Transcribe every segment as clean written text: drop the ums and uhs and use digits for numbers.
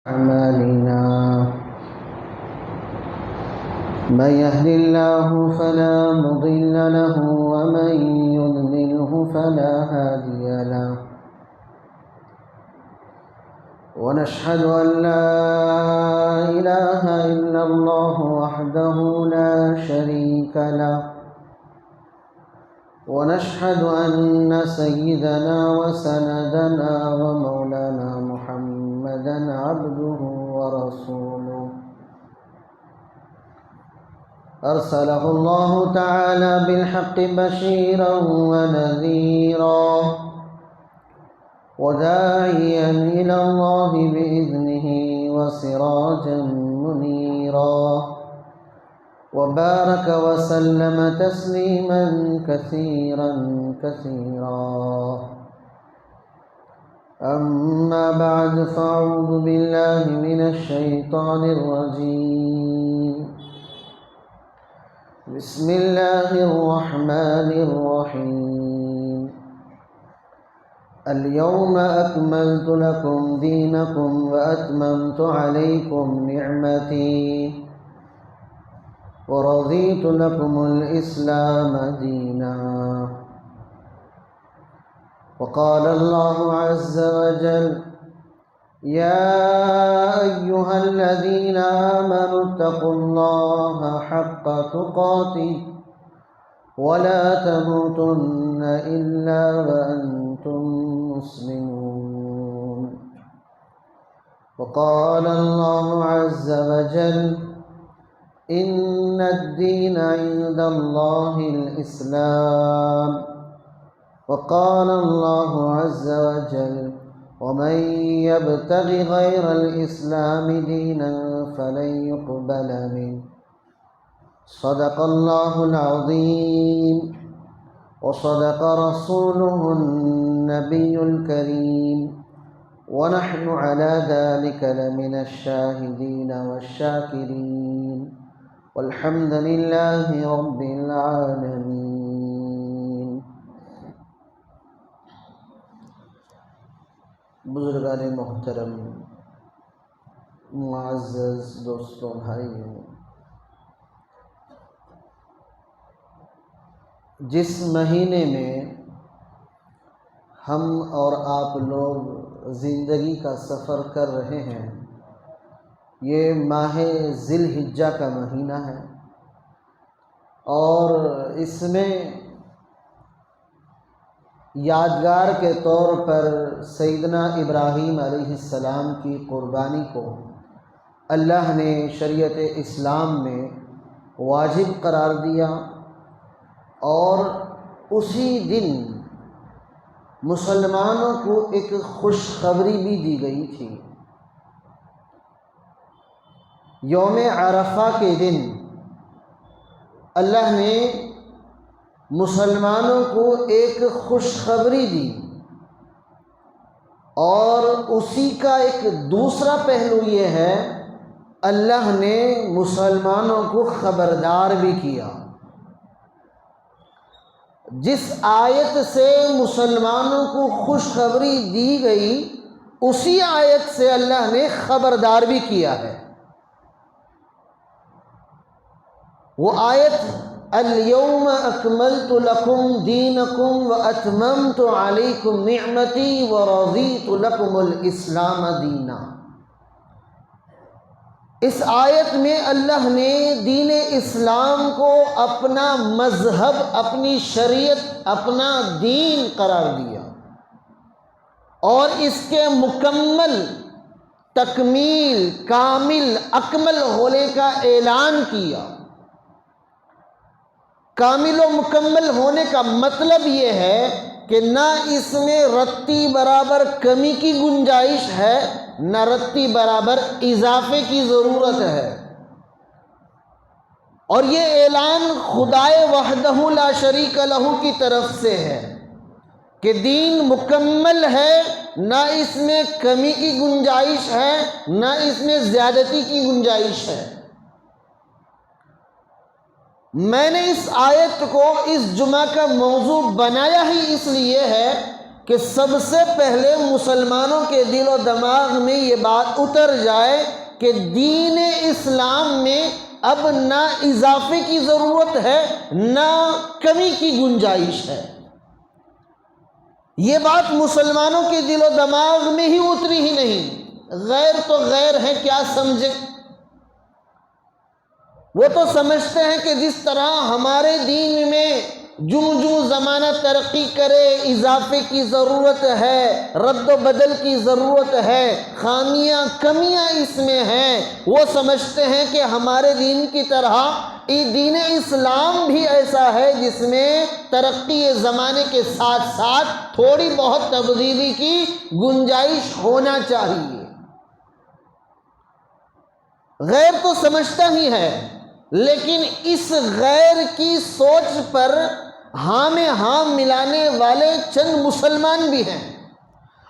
أعمالنا من يهد الله فلا مضل له ومن يضلله فلا هادي له ونشهد أن لا إله إلا الله وحده لا شريك له ونشهد أن سيدنا وسندنا ومولانا محمدا عبده ورسوله أرسله الله تعالى بالحق بشيرا ونذيرا وداعيا إلى الله بإذنه وسراجا منيرا وبارك وسلم تسليما كثيرا كثيرا. أما بعد فأعوذ بالله من الشيطان الرجيم. بسم الله الرحمن الرحيم. اليوم أكملت لكم دينكم وأتممت عليكم نعمتي ورضيت لكم الإسلام دينا. وقال الله عز وجل: يا أيها الذين آمنوا اتقوا الله حق تقاته ولا تموتن إلا وأنتم مسلمون. وقال الله عز وجل: إن الدين عند الله الإسلام. وقال الله عز وجل: ومن يبتغ غير الإسلام دينا فلن يقبل منه. صدق الله العظيم وصدق رسوله النبي الكريم ونحن على ذلك لمن الشاهدين والشاكرين والحمد لله رب العالمين. بزرگان محترم، معزز دوستوں، بھائیوں، جس مہینے میں ہم اور آپ لوگ زندگی کا سفر کر رہے ہیں، یہ ماہ ذی الحجہ کا مہینہ ہے، اور اس میں یادگار کے طور پر سیدنا ابراہیم علیہ السلام کی قربانی کو اللہ نے شریعت اسلام میں واجب قرار دیا، اور اسی دن مسلمانوں کو ایک خوشخبری بھی دی گئی تھی۔ یوم عرفہ کے دن اللہ نے مسلمانوں کو ایک خوشخبری دی، اور اسی کا ایک دوسرا پہلو یہ ہے، اللہ نے مسلمانوں کو خبردار بھی کیا۔ جس آیت سے مسلمانوں کو خوشخبری دی گئی، اسی آیت سے اللہ نے خبردار بھی کیا ہے۔ وہ آیت اليوم اکملت لکم دینکم واتممت علیکم نعمتی ورضیت لکم الاسلام دینا۔ اس آیت میں اللہ نے دین اسلام کو اپنا مذہب، اپنی شریعت، اپنا دین قرار دیا، اور اس کے مکمل، تکمیل، کامل، اکمل ہونے کا اعلان کیا۔ کامل و مکمل ہونے کا مطلب یہ ہے کہ نہ اس میں رتی برابر کمی کی گنجائش ہے، نہ رتی برابر اضافے کی ضرورت ہے۔ اور یہ اعلان خدائے وحدہ لا شریک لہ کی طرف سے ہے کہ دین مکمل ہے، نہ اس میں کمی کی گنجائش ہے، نہ اس میں زیادتی کی گنجائش ہے۔ میں نے اس آیت کو اس جمعہ کا موضوع بنایا ہی اس لیے ہے کہ سب سے پہلے مسلمانوں کے دل و دماغ میں یہ بات اتر جائے کہ دین اسلام میں اب نہ اضافے کی ضرورت ہے نہ کمی کی گنجائش ہے۔ یہ بات مسلمانوں کے دل و دماغ میں ہی اتری ہی نہیں۔ غیر تو غیر ہے، کیا سمجھے؟ وہ تو سمجھتے ہیں کہ جس طرح ہمارے دین میں جو زمانہ ترقی کرے اضافے کی ضرورت ہے، رد و بدل کی ضرورت ہے، خامیاں کمیاں اس میں ہیں، وہ سمجھتے ہیں کہ ہمارے دین کی طرح دین اسلام بھی ایسا ہے جس میں ترقی زمانے کے ساتھ ساتھ تھوڑی بہت تبدیلی کی گنجائش ہونا چاہیے۔ غیر تو سمجھتا ہی ہے، لیکن اس غیر کی سوچ پر ہاں میں ہاں ملانے والے چند مسلمان بھی ہیں،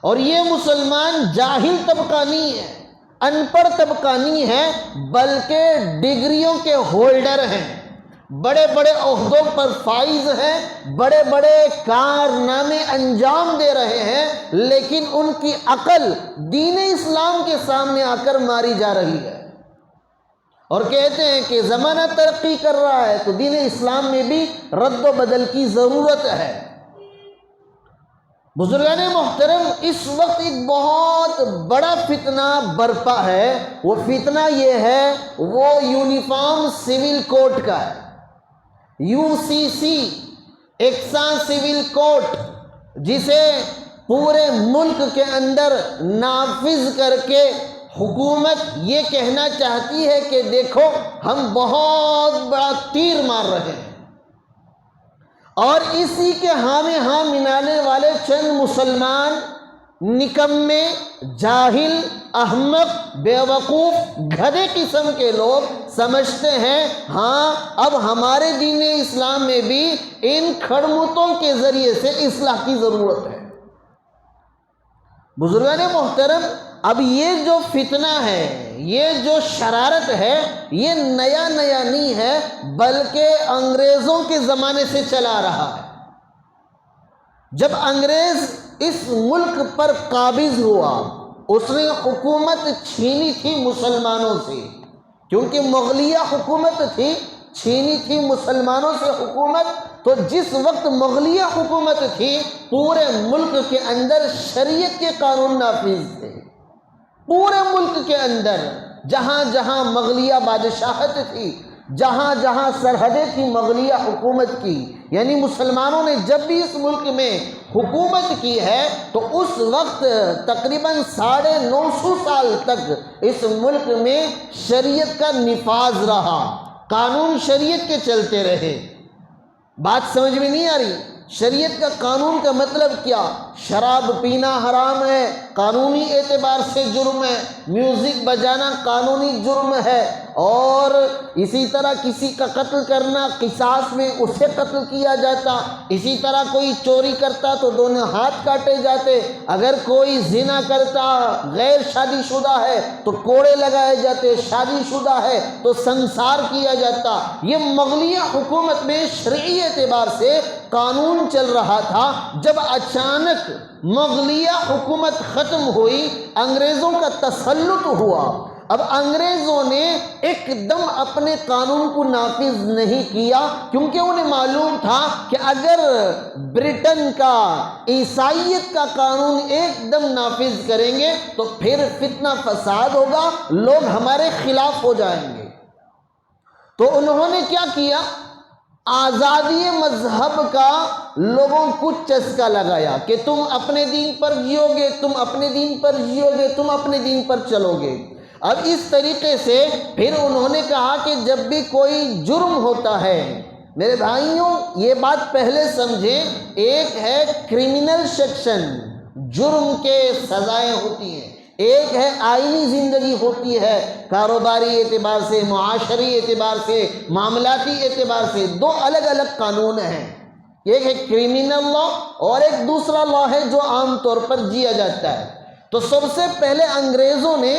اور یہ مسلمان جاہل طبقہ نہیں ہے، ان پڑھ طبقہ نہیں ہے، بلکہ ڈگریوں کے ہولڈر ہیں، بڑے بڑے عہدوں پر فائز ہیں، بڑے بڑے کارنامے انجام دے رہے ہیں، لیکن ان کی عقل دین اسلام کے سامنے آ کر ماری جا رہی ہے، اور کہتے ہیں کہ زمانہ ترقی کر رہا ہے تو دین اسلام میں بھی رد و بدل کی ضرورت ہے۔ بزرگان محترم، اس وقت ایک بہت بڑا فتنہ برپا ہے، وہ فتنہ یہ ہے، وہ یونیفارم سول کوڈ کا ہے، UCC ایکساں سول کوڈ، جسے پورے ملک کے اندر نافذ کر کے حکومت یہ کہنا چاہتی ہے کہ دیکھو ہم بہت بڑا تیر مار رہے ہیں، اور اسی کے ہاں میں ہاں ملانے والے چند مسلمان نکمے، جاہل، احمق، بیوقوف، گدھے قسم کے لوگ سمجھتے ہیں ہاں اب ہمارے دین اسلام میں بھی ان کھڑمتوں کے ذریعے سے اصلاح کی ضرورت ہے۔ بزرگان محترم، اب یہ جو فتنہ ہے، یہ جو شرارت ہے، یہ نیا نہیں ہے، بلکہ انگریزوں کے زمانے سے چلا رہا ہے۔ جب انگریز اس ملک پر قابض ہوا، اس نے حکومت چھینی تھی مسلمانوں سے، کیونکہ مغلیہ حکومت تھی، چھینی تھی مسلمانوں سے حکومت، تو جس وقت مغلیہ حکومت تھی پورے ملک کے اندر شریعت کے قانون نافذ تھے، پورے ملک کے اندر جہاں جہاں مغلیہ بادشاہت تھی، جہاں جہاں سرحدیں تھی مغلیہ حکومت کی، یعنی مسلمانوں نے جب بھی اس ملک میں حکومت کی ہے تو اس وقت تقریباً 950 سال تک اس ملک میں شریعت کا نفاذ رہا، قانون شریعت کے چلتے رہے۔ بات سمجھ میں نہیں آ رہی؟ شریعت کا قانون کا مطلب کیا؟ شراب پینا حرام ہے، قانونی اعتبار سے جرم ہے، میوزک بجانا قانونی جرم ہے، اور اسی طرح کسی کا قتل کرنا، قصاص میں اسے قتل کیا جاتا، اسی طرح کوئی چوری کرتا تو دونوں ہاتھ کاٹے جاتے، اگر کوئی زنا کرتا غیر شادی شدہ ہے تو کوڑے لگائے جاتے، شادی شدہ ہے تو سنسار کیا جاتا۔ یہ مغلیہ حکومت میں شرعی اعتبار سے قانون چل رہا تھا۔ جب اچانک مغلیہ حکومت ختم ہوئی، انگریزوں کا تسلط ہوا، اب انگریزوں نے ایک دم اپنے قانون کو نافذ نہیں کیا، کیونکہ انہیں معلوم تھا کہ اگر برٹن کا عیسائیت کا قانون ایک دم نافذ کریں گے تو پھر فتنہ فساد ہوگا، لوگ ہمارے خلاف ہو جائیں گے۔ تو انہوں نے کیا کیا؟ آزادی مذہب کا لوگوں کو چسکا لگایا کہ تم اپنے دین پر جیو گے، تم اپنے دین پر جیو گے، تم اپنے دین پر چلو گے۔ اب اس طریقے سے پھر انہوں نے کہا کہ جب بھی کوئی جرم ہوتا ہے، میرے بھائیوں یہ بات پہلے سمجھیں، ایک ہے کرمنل سیکشن، جرم کے سزائیں ہوتی ہیں، ایک ہے آئینی زندگی ہوتی ہے، کاروباری اعتبار سے، معاشری اعتبار سے، معاملاتی اعتبار سے، دو الگ الگ قانون ہیں، ایک ہے کرمنل لا اور ایک دوسرا لا ہے جو عام طور پر جیا جاتا ہے۔ تو سب سے پہلے انگریزوں نے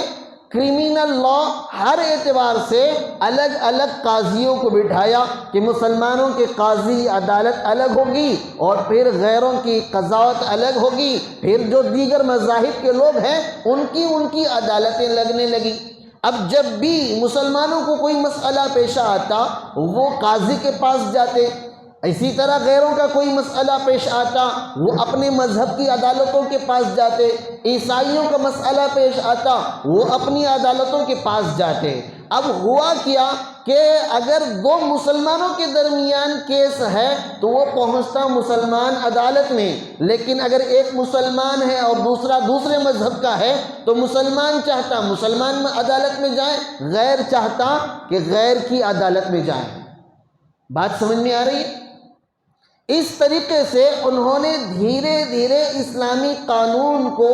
کرمینل لا ہر اعتبار سے الگ الگ قاضیوں کو بٹھایا کہ مسلمانوں کے قاضی عدالت الگ ہوگی اور پھر غیروں کی قضاوت الگ ہوگی، پھر جو دیگر مذاہب کے لوگ ہیں ان کی عدالتیں لگنے لگی۔ اب جب بھی مسلمانوں کو کوئی مسئلہ پیش آتا وہ قاضی کے پاس جاتے، اسی طرح غیروں کا کوئی مسئلہ پیش آتا وہ اپنے مذہب کی عدالتوں کے پاس جاتے، عیسائیوں کا مسئلہ پیش آتا وہ اپنی عدالتوں کے پاس جاتے۔ اب ہوا کیا کہ اگر دو مسلمانوں کے درمیان کیس ہے تو وہ پہنچتا مسلمان عدالت میں، لیکن اگر ایک مسلمان ہے اور دوسرا دوسرے مذہب کا ہے تو مسلمان چاہتا مسلمان عدالت میں جائیں، غیر چاہتا کہ غیر کی عدالت میں جائیں۔ بات سمجھ میں آ رہی ہے؟ اس طریقے سے انہوں نے دھیرے دھیرے اسلامی قانون کو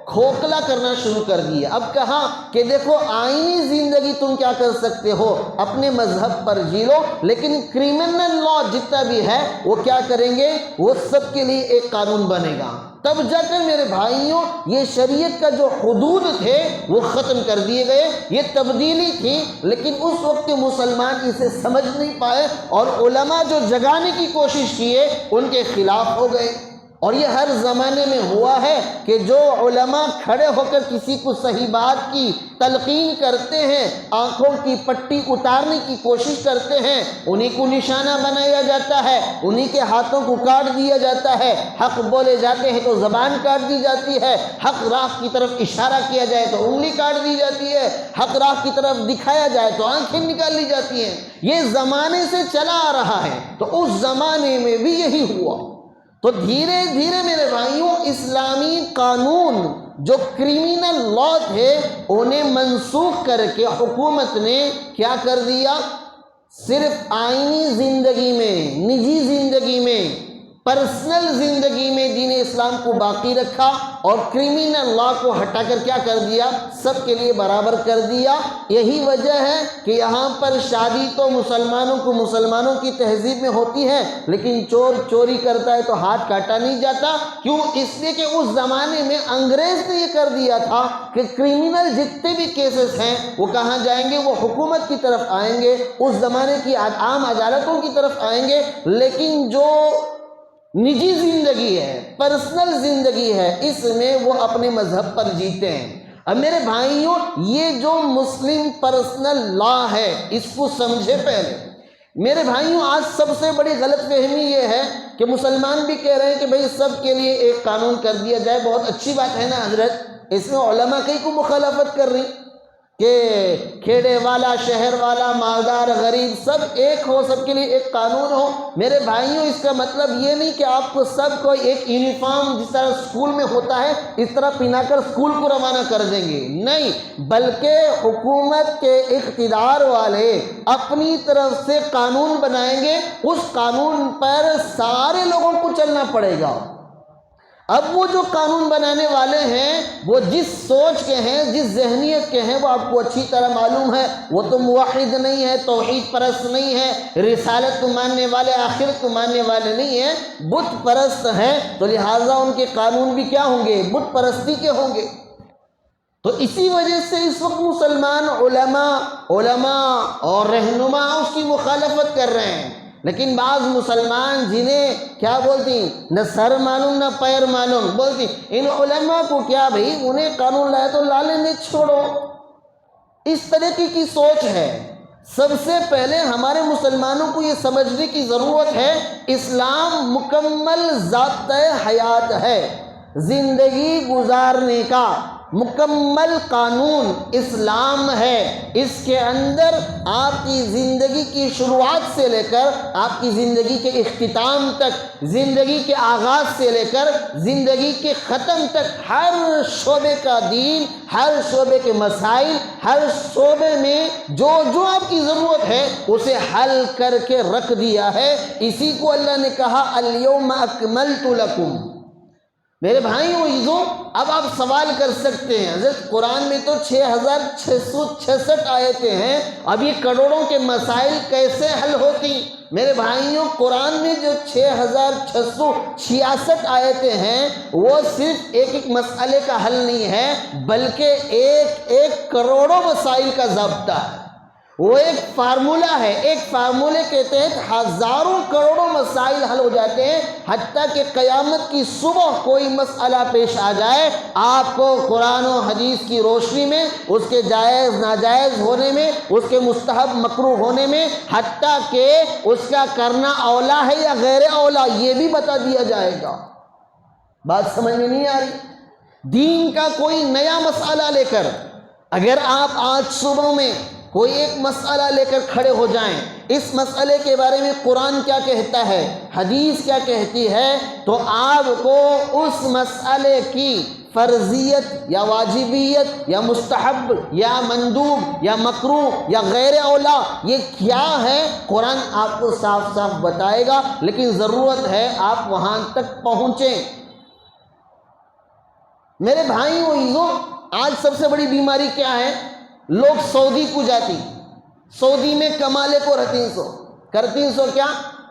کھوکھلا کرنا شروع کر دیا۔ اب کہا کہ دیکھو آئینی زندگی تم کیا کر سکتے ہو، اپنے مذہب پر جی لو، لیکن کرمنل لا جتنا بھی ہے وہ کیا کریں گے، وہ سب کے لیے ایک قانون بنے گا۔ تب جا کر میرے بھائیوں یہ شریعت کا جو حدود تھے وہ ختم کر دیے گئے، یہ تبدیلی تھی، لیکن اس وقت کے مسلمان اسے سمجھ نہیں پائے اور علماء جو جگانے کی کوشش کیے ان کے خلاف ہو گئے۔ اور یہ ہر زمانے میں ہوا ہے کہ جو علماء کھڑے ہو کر کسی کو صحیح بات کی تلقین کرتے ہیں، آنکھوں کی پٹی اتارنے کی کوشش کرتے ہیں، انہی کو نشانہ بنایا جاتا ہے، انہی کے ہاتھوں کو کاٹ دیا جاتا ہے۔ حق بولے جاتے ہیں تو زبان کاٹ دی جاتی ہے، حق راہ کی طرف اشارہ کیا جائے تو انگلی کاٹ دی جاتی ہے، حق راہ کی طرف دکھایا جائے تو آنکھیں نکال لی جاتی ہیں۔ یہ زمانے سے چلا آ رہا ہے، تو اس زمانے میں بھی یہی ہوا۔ تو دھیرے دھیرے میرے بھائیوں اسلامی قانون جو کرمینل لا تھے انہیں منسوخ کر کے حکومت نے کیا کر دیا، صرف آئینی زندگی میں، نجی زندگی میں، پرسنل زندگی میں دین اسلام کو باقی رکھا اور کرمینل لا کو ہٹا کر کیا کر دیا، سب کے لیے برابر کر دیا۔ یہی وجہ ہے کہ یہاں پر شادی تو مسلمانوں کو مسلمانوں کی تہذیب میں ہوتی ہے، لیکن چور چوری کرتا ہے تو ہاتھ کاٹا نہیں جاتا۔ کیوں؟ اس لیے کہ اس زمانے میں انگریز نے یہ کر دیا تھا کہ کرمینل جتنے بھی کیسز ہیں وہ کہاں جائیں گے، وہ حکومت کی طرف آئیں گے، اس زمانے کی عام عدالتوں کی طرف آئیں گے، لیکن جو نجی زندگی ہے، پرسنل زندگی ہے، اس میں وہ اپنے مذہب پر جیتے ہیں۔ اب میرے بھائیوں یہ جو مسلم پرسنل لا ہے اس کو سمجھے پہلے۔ میرے بھائیوں آج سب سے بڑی غلط فہمی یہ ہے کہ مسلمان بھی کہہ رہے ہیں کہ بھئی سب کے لیے ایک قانون کر دیا جائے، بہت اچھی بات ہے نا حضرت، اس میں علماء کئی کو مخالفت کر رہی کہ کھیڑے والا، شہر والا، مالدار، غریب سب ایک ہو، سب کے لیے ایک قانون ہو۔ میرے بھائیوں اس کا مطلب یہ نہیں کہ آپ کو سب کو ایک یونیفارم جس طرح اسکول میں ہوتا ہے اس طرح پہنا کر اسکول کو روانہ کر دیں گے، نہیں، بلکہ حکومت کے اقتدار والے اپنی طرف سے قانون بنائیں گے، اس قانون پر سارے لوگوں کو چلنا پڑے گا۔ اب وہ جو قانون بنانے والے ہیں وہ جس سوچ کے ہیں، جس ذہنیت کے ہیں، وہ آپ کو اچھی طرح معلوم ہے، وہ تو موحد نہیں ہے، توحید پرست نہیں ہے، رسالت کو ماننے والے، آخرت کو ماننے والے نہیں ہیں، بت پرست ہیں، تو لہٰذا ان کے قانون بھی کیا ہوں گے، بت پرستی کے ہوں گے۔ تو اسی وجہ سے اس وقت مسلمان علماء اور رہنما اس کی مخالفت کر رہے ہیں، لیکن بعض مسلمان جنہیں کیا بولتی، نہ سر معلوم نہ پیر معلوم، بولتی ان علماء کو کیا بھئی، انہیں قانون لایا تو لا لینے چھوڑو۔ اس طریقے کی سوچ ہے۔ سب سے پہلے ہمارے مسلمانوں کو یہ سمجھنے کی ضرورت ہے اسلام مکمل ضابطۂ حیات ہے، زندگی گزارنے کا مکمل قانون اسلام ہے۔ اس کے اندر آپ کی زندگی کی شروعات سے لے کر آپ کی زندگی کے اختتام تک، زندگی کے آغاز سے لے کر زندگی کے ختم تک ہر شعبے کا دین، ہر شعبے کے مسائل، ہر شعبے میں جو جو آپ کی ضرورت ہے اسے حل کر کے رکھ دیا ہے۔ اسی کو اللہ نے کہا الیوم اکملت لکم۔ میرے بھائیوں عزیزوں، اب آپ سوال کر سکتے ہیں حضرت قرآن میں تو 6666 آیتیں ہیں، اب یہ کروڑوں کے مسائل کیسے حل ہوتی؟ میرے بھائیوں، قرآن میں جو 6666 آیتیں ہیں وہ صرف ایک ایک مسئلے کا حل نہیں ہے، بلکہ ایک ایک کروڑوں مسائل کا ضابطہ ہے۔ وہ ایک فارمولہ ہے، ایک فارمولے کے تحت ہزاروں کروڑوں مسائل حل ہو جاتے ہیں، حتیٰ کہ قیامت کی صبح کوئی مسئلہ پیش آ جائے، آپ کو قرآن و حدیث کی روشنی میں اس کے جائز ناجائز ہونے میں، اس کے مستحب مکروہ ہونے میں، حتیٰ کہ اس کا کرنا اولا ہے یا غیر اولا، یہ بھی بتا دیا جائے گا۔ بات سمجھ میں نہیں آ رہی؟ دین کا کوئی نیا مسئلہ لے کر اگر آپ آج صبح میں کوئی ایک مسئلہ لے کر کھڑے ہو جائیں، اس مسئلے کے بارے میں قرآن کیا کہتا ہے، حدیث کیا کہتی ہے، تو آپ کو اس مسئلے کی فرضیت یا واجبیت یا مستحب یا مندوب یا مکروہ یا غیر اولا یہ کیا ہے، قرآن آپ کو صاف صاف بتائے گا، لیکن ضرورت ہے آپ وہاں تک پہنچیں۔ میرے بھائیوں عزیزوں، آج سب سے بڑی بیماری کیا ہے؟ لوگ سعودی کو جاتی، سعودی میں کمالے کو کرتی سو کیا،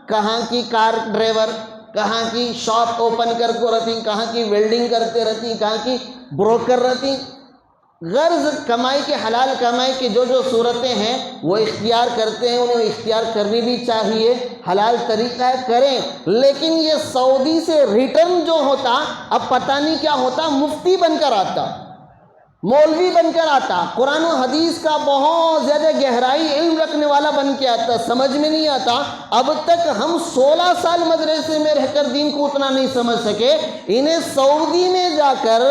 کہاں کی کار ڈرائیور، کہاں کی شاپ اوپن کر کو رہتی، کہاں کی ویلڈنگ کرتے رہتی، کہاں کی بروکر رہتی۔ غرض کمائی کے، حلال کمائی کی جو صورتیں ہیں وہ اختیار کرتے ہیں، انہیں اختیار کرنی بھی چاہیے، حلال طریقہ ہے کریں، لیکن یہ سعودی سے ریٹرن جو ہوتا اب پتہ نہیں کیا ہوتا، مفتی بن کر آتا، مولوی بن کر آتا، قرآن و حدیث کا بہت زیادہ گہرائی علم رکھنے والا بن کے آتا، سمجھ میں نہیں آتا۔ اب تک ہم 16 سال مدرسے میں رہ کر دین کو اتنا نہیں سمجھ سکے، انہیں سعودی میں جا کر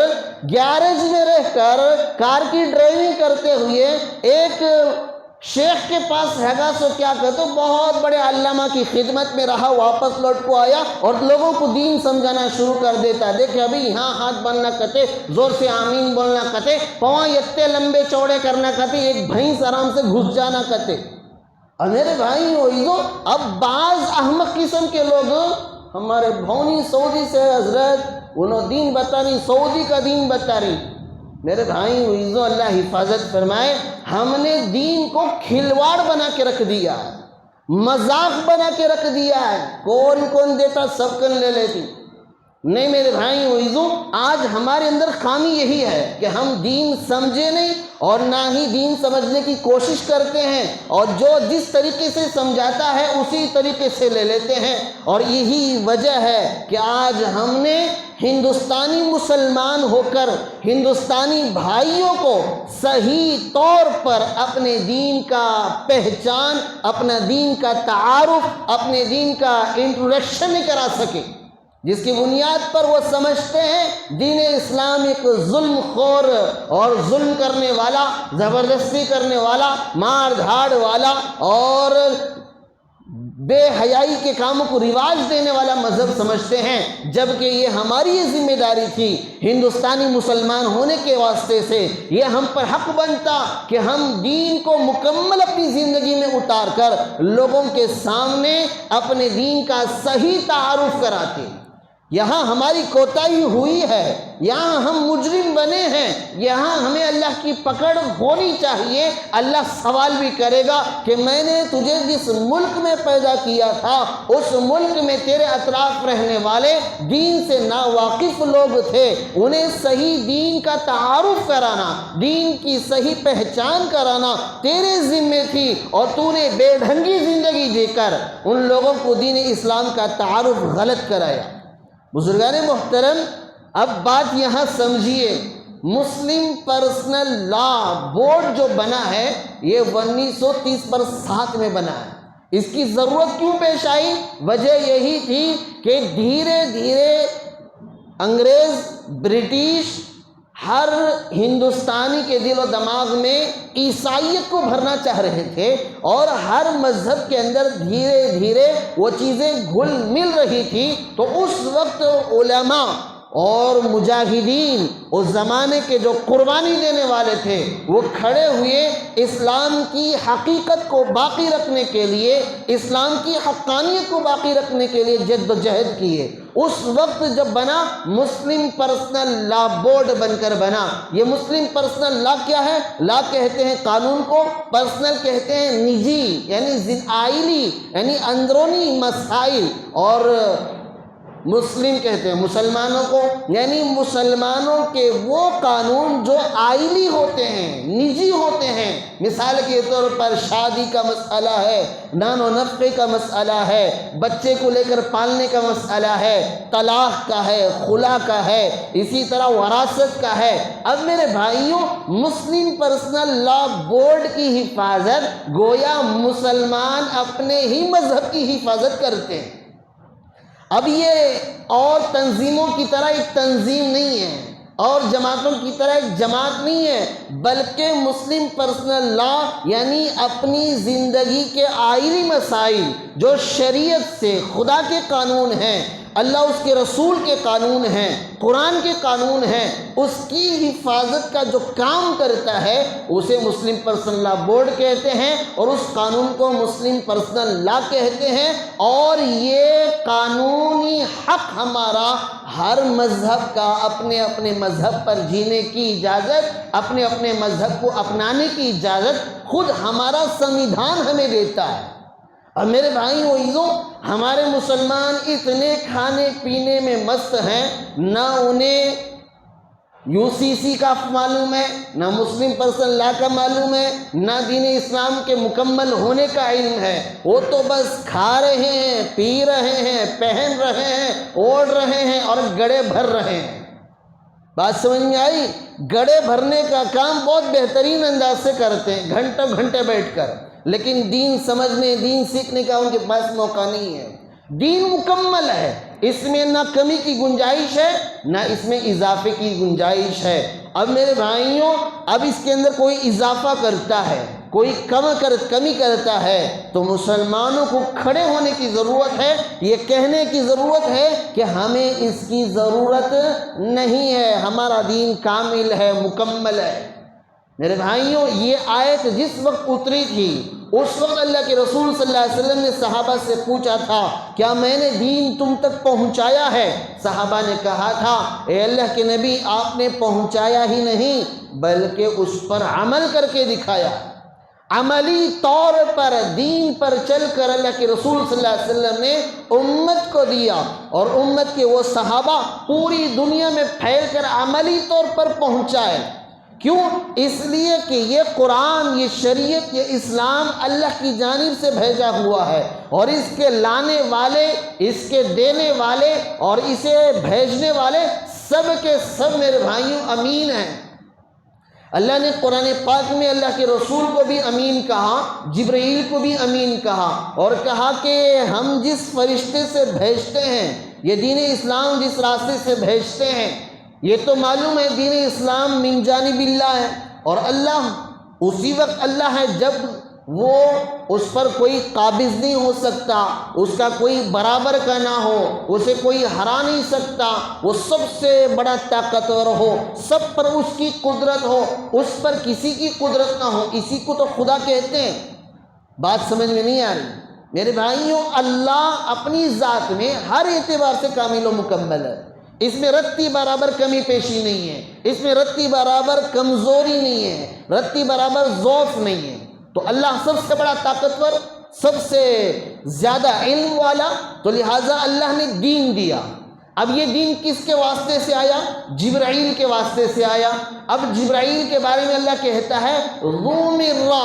گیارج میں رہ کر کار کی ڈرائیونگ کرتے ہوئے ایک شیخ کے پاس ہے سو کیا کہتے، بہت بڑے علامہ کی خدمت میں رہا، واپس لوٹ کو آیا اور لوگوں کو دین سمجھانا شروع کر دیتا ہے۔ دیکھیں ابھی یہاں ہاتھ بننا کہتے، زور سے آمین بولنا کہتے، پاؤں اتنے لمبے چوڑے کرنا کہتے، ایک بھینس آرام سے گھس جانا کہتے۔ اور میرے بھائی ہوئیو، اب بعض احمق قسم کے لوگ ہمارے بھونی سعودی سے حضرت انہوں دین بتا نہیں، سعودی کا دین بتا رہی۔ میرے بھائی عزیزو، اللہ حفاظت فرمائے، ہم نے دین کو کھلواڑ بنا کے رکھ دیا ہے، مذاق بنا کے رکھ دیا ہے، کون دیتا سب کن لے لیتی۔ نہیں میرے بھائی عزیزو، آج ہمارے اندر خامی یہی ہے کہ ہم دین سمجھے نہیں اور نہ ہی دین سمجھنے کی کوشش کرتے ہیں، اور جو جس طریقے سے سمجھاتا ہے اسی طریقے سے لے لیتے ہیں، اور یہی وجہ ہے کہ آج ہم نے ہندوستانی مسلمان ہو کر ہندوستانی بھائیوں کو صحیح طور پر اپنے دین کا پہچان، اپنا دین کا تعارف، اپنے دین کا انٹروڈکشن نہیں کرا سکے، جس کی بنیاد پر وہ سمجھتے ہیں دین اسلام ایک ظلم خور اور ظلم کرنے والا، زبردستی کرنے والا، مار دھاڑ والا اور بے حیائی کے کاموں کو رواج دینے والا مذہب سمجھتے ہیں، جبکہ یہ ہماری یہ ذمہ داری تھی ہندوستانی مسلمان ہونے کے واسطے سے، یہ ہم پر حق بنتا کہ ہم دین کو مکمل اپنی زندگی میں اتار کر لوگوں کے سامنے اپنے دین کا صحیح تعارف کراتے۔ یہاں ہماری کوتاہی ہوئی ہے، یہاں ہم مجرم بنے ہیں، یہاں ہمیں اللہ کی پکڑ ہونی چاہیے۔ اللہ سوال بھی کرے گا کہ میں نے تجھے جس ملک میں پیدا کیا تھا اس ملک میں تیرے اطراف رہنے والے دین سے ناواقف لوگ تھے، انہیں صحیح دین کا تعارف کرانا، دین کی صحیح پہچان کرانا تیرے ذمہ تھی، اور تو نے بے ڈھنگی زندگی جی کر ان لوگوں کو دین اسلام کا تعارف غلط کرایا۔ بزرگان محترم، اب بات یہاں سمجھیے، مسلم پرسنل لا بورڈ جو بنا ہے یہ 1930 میں بنا ہے۔ اس کی ضرورت کیوں پیش آئی؟ وجہ یہی تھی کہ دھیرے دھیرے انگریز، برٹش ہر ہندوستانی کے دل و دماغ میں عیسائیت کو بھرنا چاہ رہے تھے، اور ہر مذہب کے اندر دھیرے دھیرے وہ چیزیں گھل مل رہی تھی، تو اس وقت اور مجاہدین اس زمانے کے جو قربانی دینے والے تھے وہ کھڑے ہوئے اسلام کی حقیقت کو باقی رکھنے کے لیے، اسلام کی حقانیت کو باقی رکھنے کے لیے جد و جہد کیے۔ اس وقت جب بنا مسلم پرسنل لا بورڈ بن کر بنا۔ یہ مسلم پرسنل لا کیا ہے؟ لا کہتے ہیں قانون کو، پرسنل کہتے ہیں نجی، یعنی آئلی، یعنی اندرونی مسائل، اور مسلم کہتے ہیں مسلمانوں کو، یعنی مسلمانوں کے وہ قانون جو آئلی ہوتے ہیں، نجی ہوتے ہیں۔ مثال کے طور پر شادی کا مسئلہ ہے، نان و نفقے کا مسئلہ ہے، بچے کو لے کر پالنے کا مسئلہ ہے، طلاق کا ہے، خلا کا ہے، اسی طرح وراثت کا ہے۔ اب میرے بھائیوں، مسلم پرسنل لا بورڈ کی حفاظت گویا مسلمان اپنے ہی مذہب کی حفاظت کرتے ہیں۔ اب یہ اور تنظیموں کی طرح ایک تنظیم نہیں ہے، اور جماعتوں کی طرح ایک جماعت نہیں ہے، بلکہ مسلم پرسنل لا یعنی اپنی زندگی کے آئلی مسائل جو شریعت سے، خدا کے قانون ہیں، اللہ اس کے رسول کے قانون ہیں، قرآن کے قانون ہیں، اس کی حفاظت کا جو کام کرتا ہے اسے مسلم پرسنل لا بورڈ کہتے ہیں، اور اس قانون کو مسلم پرسنل لا کہتے ہیں۔ اور یہ قانونی حق ہمارا ہر مذہب کا اپنے اپنے مذہب پر جینے کی اجازت، اپنے اپنے مذہب کو اپنانے کی اجازت خود ہمارا سنویدھان ہمیں دیتا ہے۔ اور میرے بھائی وعزیزوں، ہمارے مسلمان اتنے کھانے پینے میں مست ہیں، نہ انہیں UCC کا معلوم ہے، نہ مسلم پرسنل لا کا معلوم ہے، نہ دین اسلام کے مکمل ہونے کا علم ہے۔ وہ تو بس کھا رہے ہیں، پی رہے ہیں، پہن رہے ہیں، اوڑھ رہے ہیں اور گڑے بھر رہے ہیں۔ بات سمجھ میں آئی؟ گڑے بھرنے کا کام بہت بہترین انداز سے کرتے ہیں، گھنٹوں گھنٹے بیٹھ کر، لیکن دین سمجھنے، دین سیکھنے کا ان کے پاس موقع نہیں ہے۔ دین مکمل ہے، اس میں نہ کمی کی گنجائش ہے، نہ اس میں اضافے کی گنجائش ہے۔ اب میرے بھائیوں، اب اس کے اندر کوئی اضافہ کرتا ہے، کوئی کمی کرتا ہے، تو مسلمانوں کو کھڑے ہونے کی ضرورت ہے، یہ کہنے کی ضرورت ہے کہ ہمیں اس کی ضرورت نہیں ہے، ہمارا دین کامل ہے، مکمل ہے۔ میرے بھائیوں، یہ آیت جس وقت اتری تھی اس وقت اللہ کے رسول صلی اللہ علیہ وسلم نے صحابہ سے پوچھا تھا، کیا میں نے دین تم تک پہنچایا ہے؟ صحابہ نے کہا تھا، اے اللہ کے نبی، آپ نے پہنچایا ہی نہیں بلکہ اس پر عمل کر کے دکھایا۔ عملی طور پر دین پر چل کر اللہ کے رسول صلی اللہ علیہ وسلم نے امت کو دیا، اور امت کے وہ صحابہ پوری دنیا میں پھیل کر عملی طور پر پہنچائے۔ کیوں؟ اس لیے کہ یہ قرآن، یہ شریعت، یہ اسلام اللہ کی جانب سے بھیجا ہوا ہے، اور اس کے لانے والے، اس کے دینے والے اور اسے بھیجنے والے سب کے سب میرے بھائیوں امین ہیں۔ اللہ نے قرآن پاک میں اللہ کے رسول کو بھی امین کہا، جبرائیل کو بھی امین کہا، اور کہا کہ ہم جس فرشتے سے بھیجتے ہیں، یہ دین اسلام جس راستے سے بھیجتے ہیں، یہ تو معلوم ہے دین اسلام من جانب اللہ ہے، اور اللہ اسی وقت اللہ ہے جب وہ اس پر کوئی قابض نہیں ہو سکتا، اس کا کوئی برابر کا نہ ہو، اسے کوئی ہرا نہیں سکتا، وہ سب سے بڑا طاقتور ہو، سب پر اس کی قدرت ہو، اس پر کسی کی قدرت نہ ہو، اسی کو تو خدا کہتے ہیں۔ بات سمجھ میں نہیں آ رہی؟ میرے بھائیوں، اللہ اپنی ذات میں ہر اعتبار سے کامل و مکمل ہے، اس میں رتی برابر کمی پیشی نہیں ہے، اس میں رتی برابر کمزوری نہیں ہے، رتی برابر ضعف نہیں ہے۔ تو اللہ سب سے بڑا طاقتور، سب سے زیادہ علم والا، تو لہٰذا اللہ نے دین دیا۔ اب یہ دین کس کے واسطے سے آیا؟ جبرائیل کے واسطے سے آیا۔ اب جبرائیل کے بارے میں اللہ کہتا ہے ذو مرہ،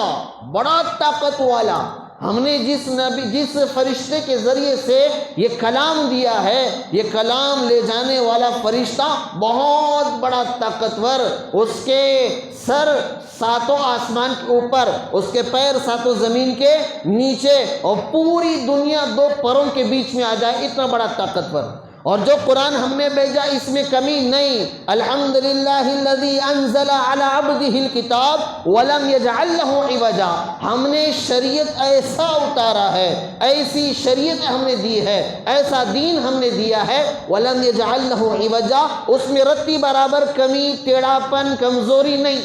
بڑا طاقت والا۔ ہم نے جس فرشتے کے ذریعے سے یہ کلام دیا ہے، یہ کلام لے جانے والا فرشتہ بہت بڑا طاقتور، اس کے سر ساتوں آسمان کے اوپر، اس کے پیر ساتوں زمین کے نیچے، اور پوری دنیا دو پروں کے بیچ میں آ جائے، اتنا بڑا طاقتور۔ اور جو قرآن ہم نے بھیجا اس میں کمی نہیں۔ الحمدللہ الذی انزل علی عبدہ الکتاب ولم یجعل لہ عوجا، ہم نے شریعت ایسا اتارا ہے، ایسی شریعت ہم نے دی ہے، ایسا دین ہم نے دیا ہے، ولم یجعل لہ عوجا، اس میں رتی برابر کمی، ٹیڑھا پن، کمزوری نہیں۔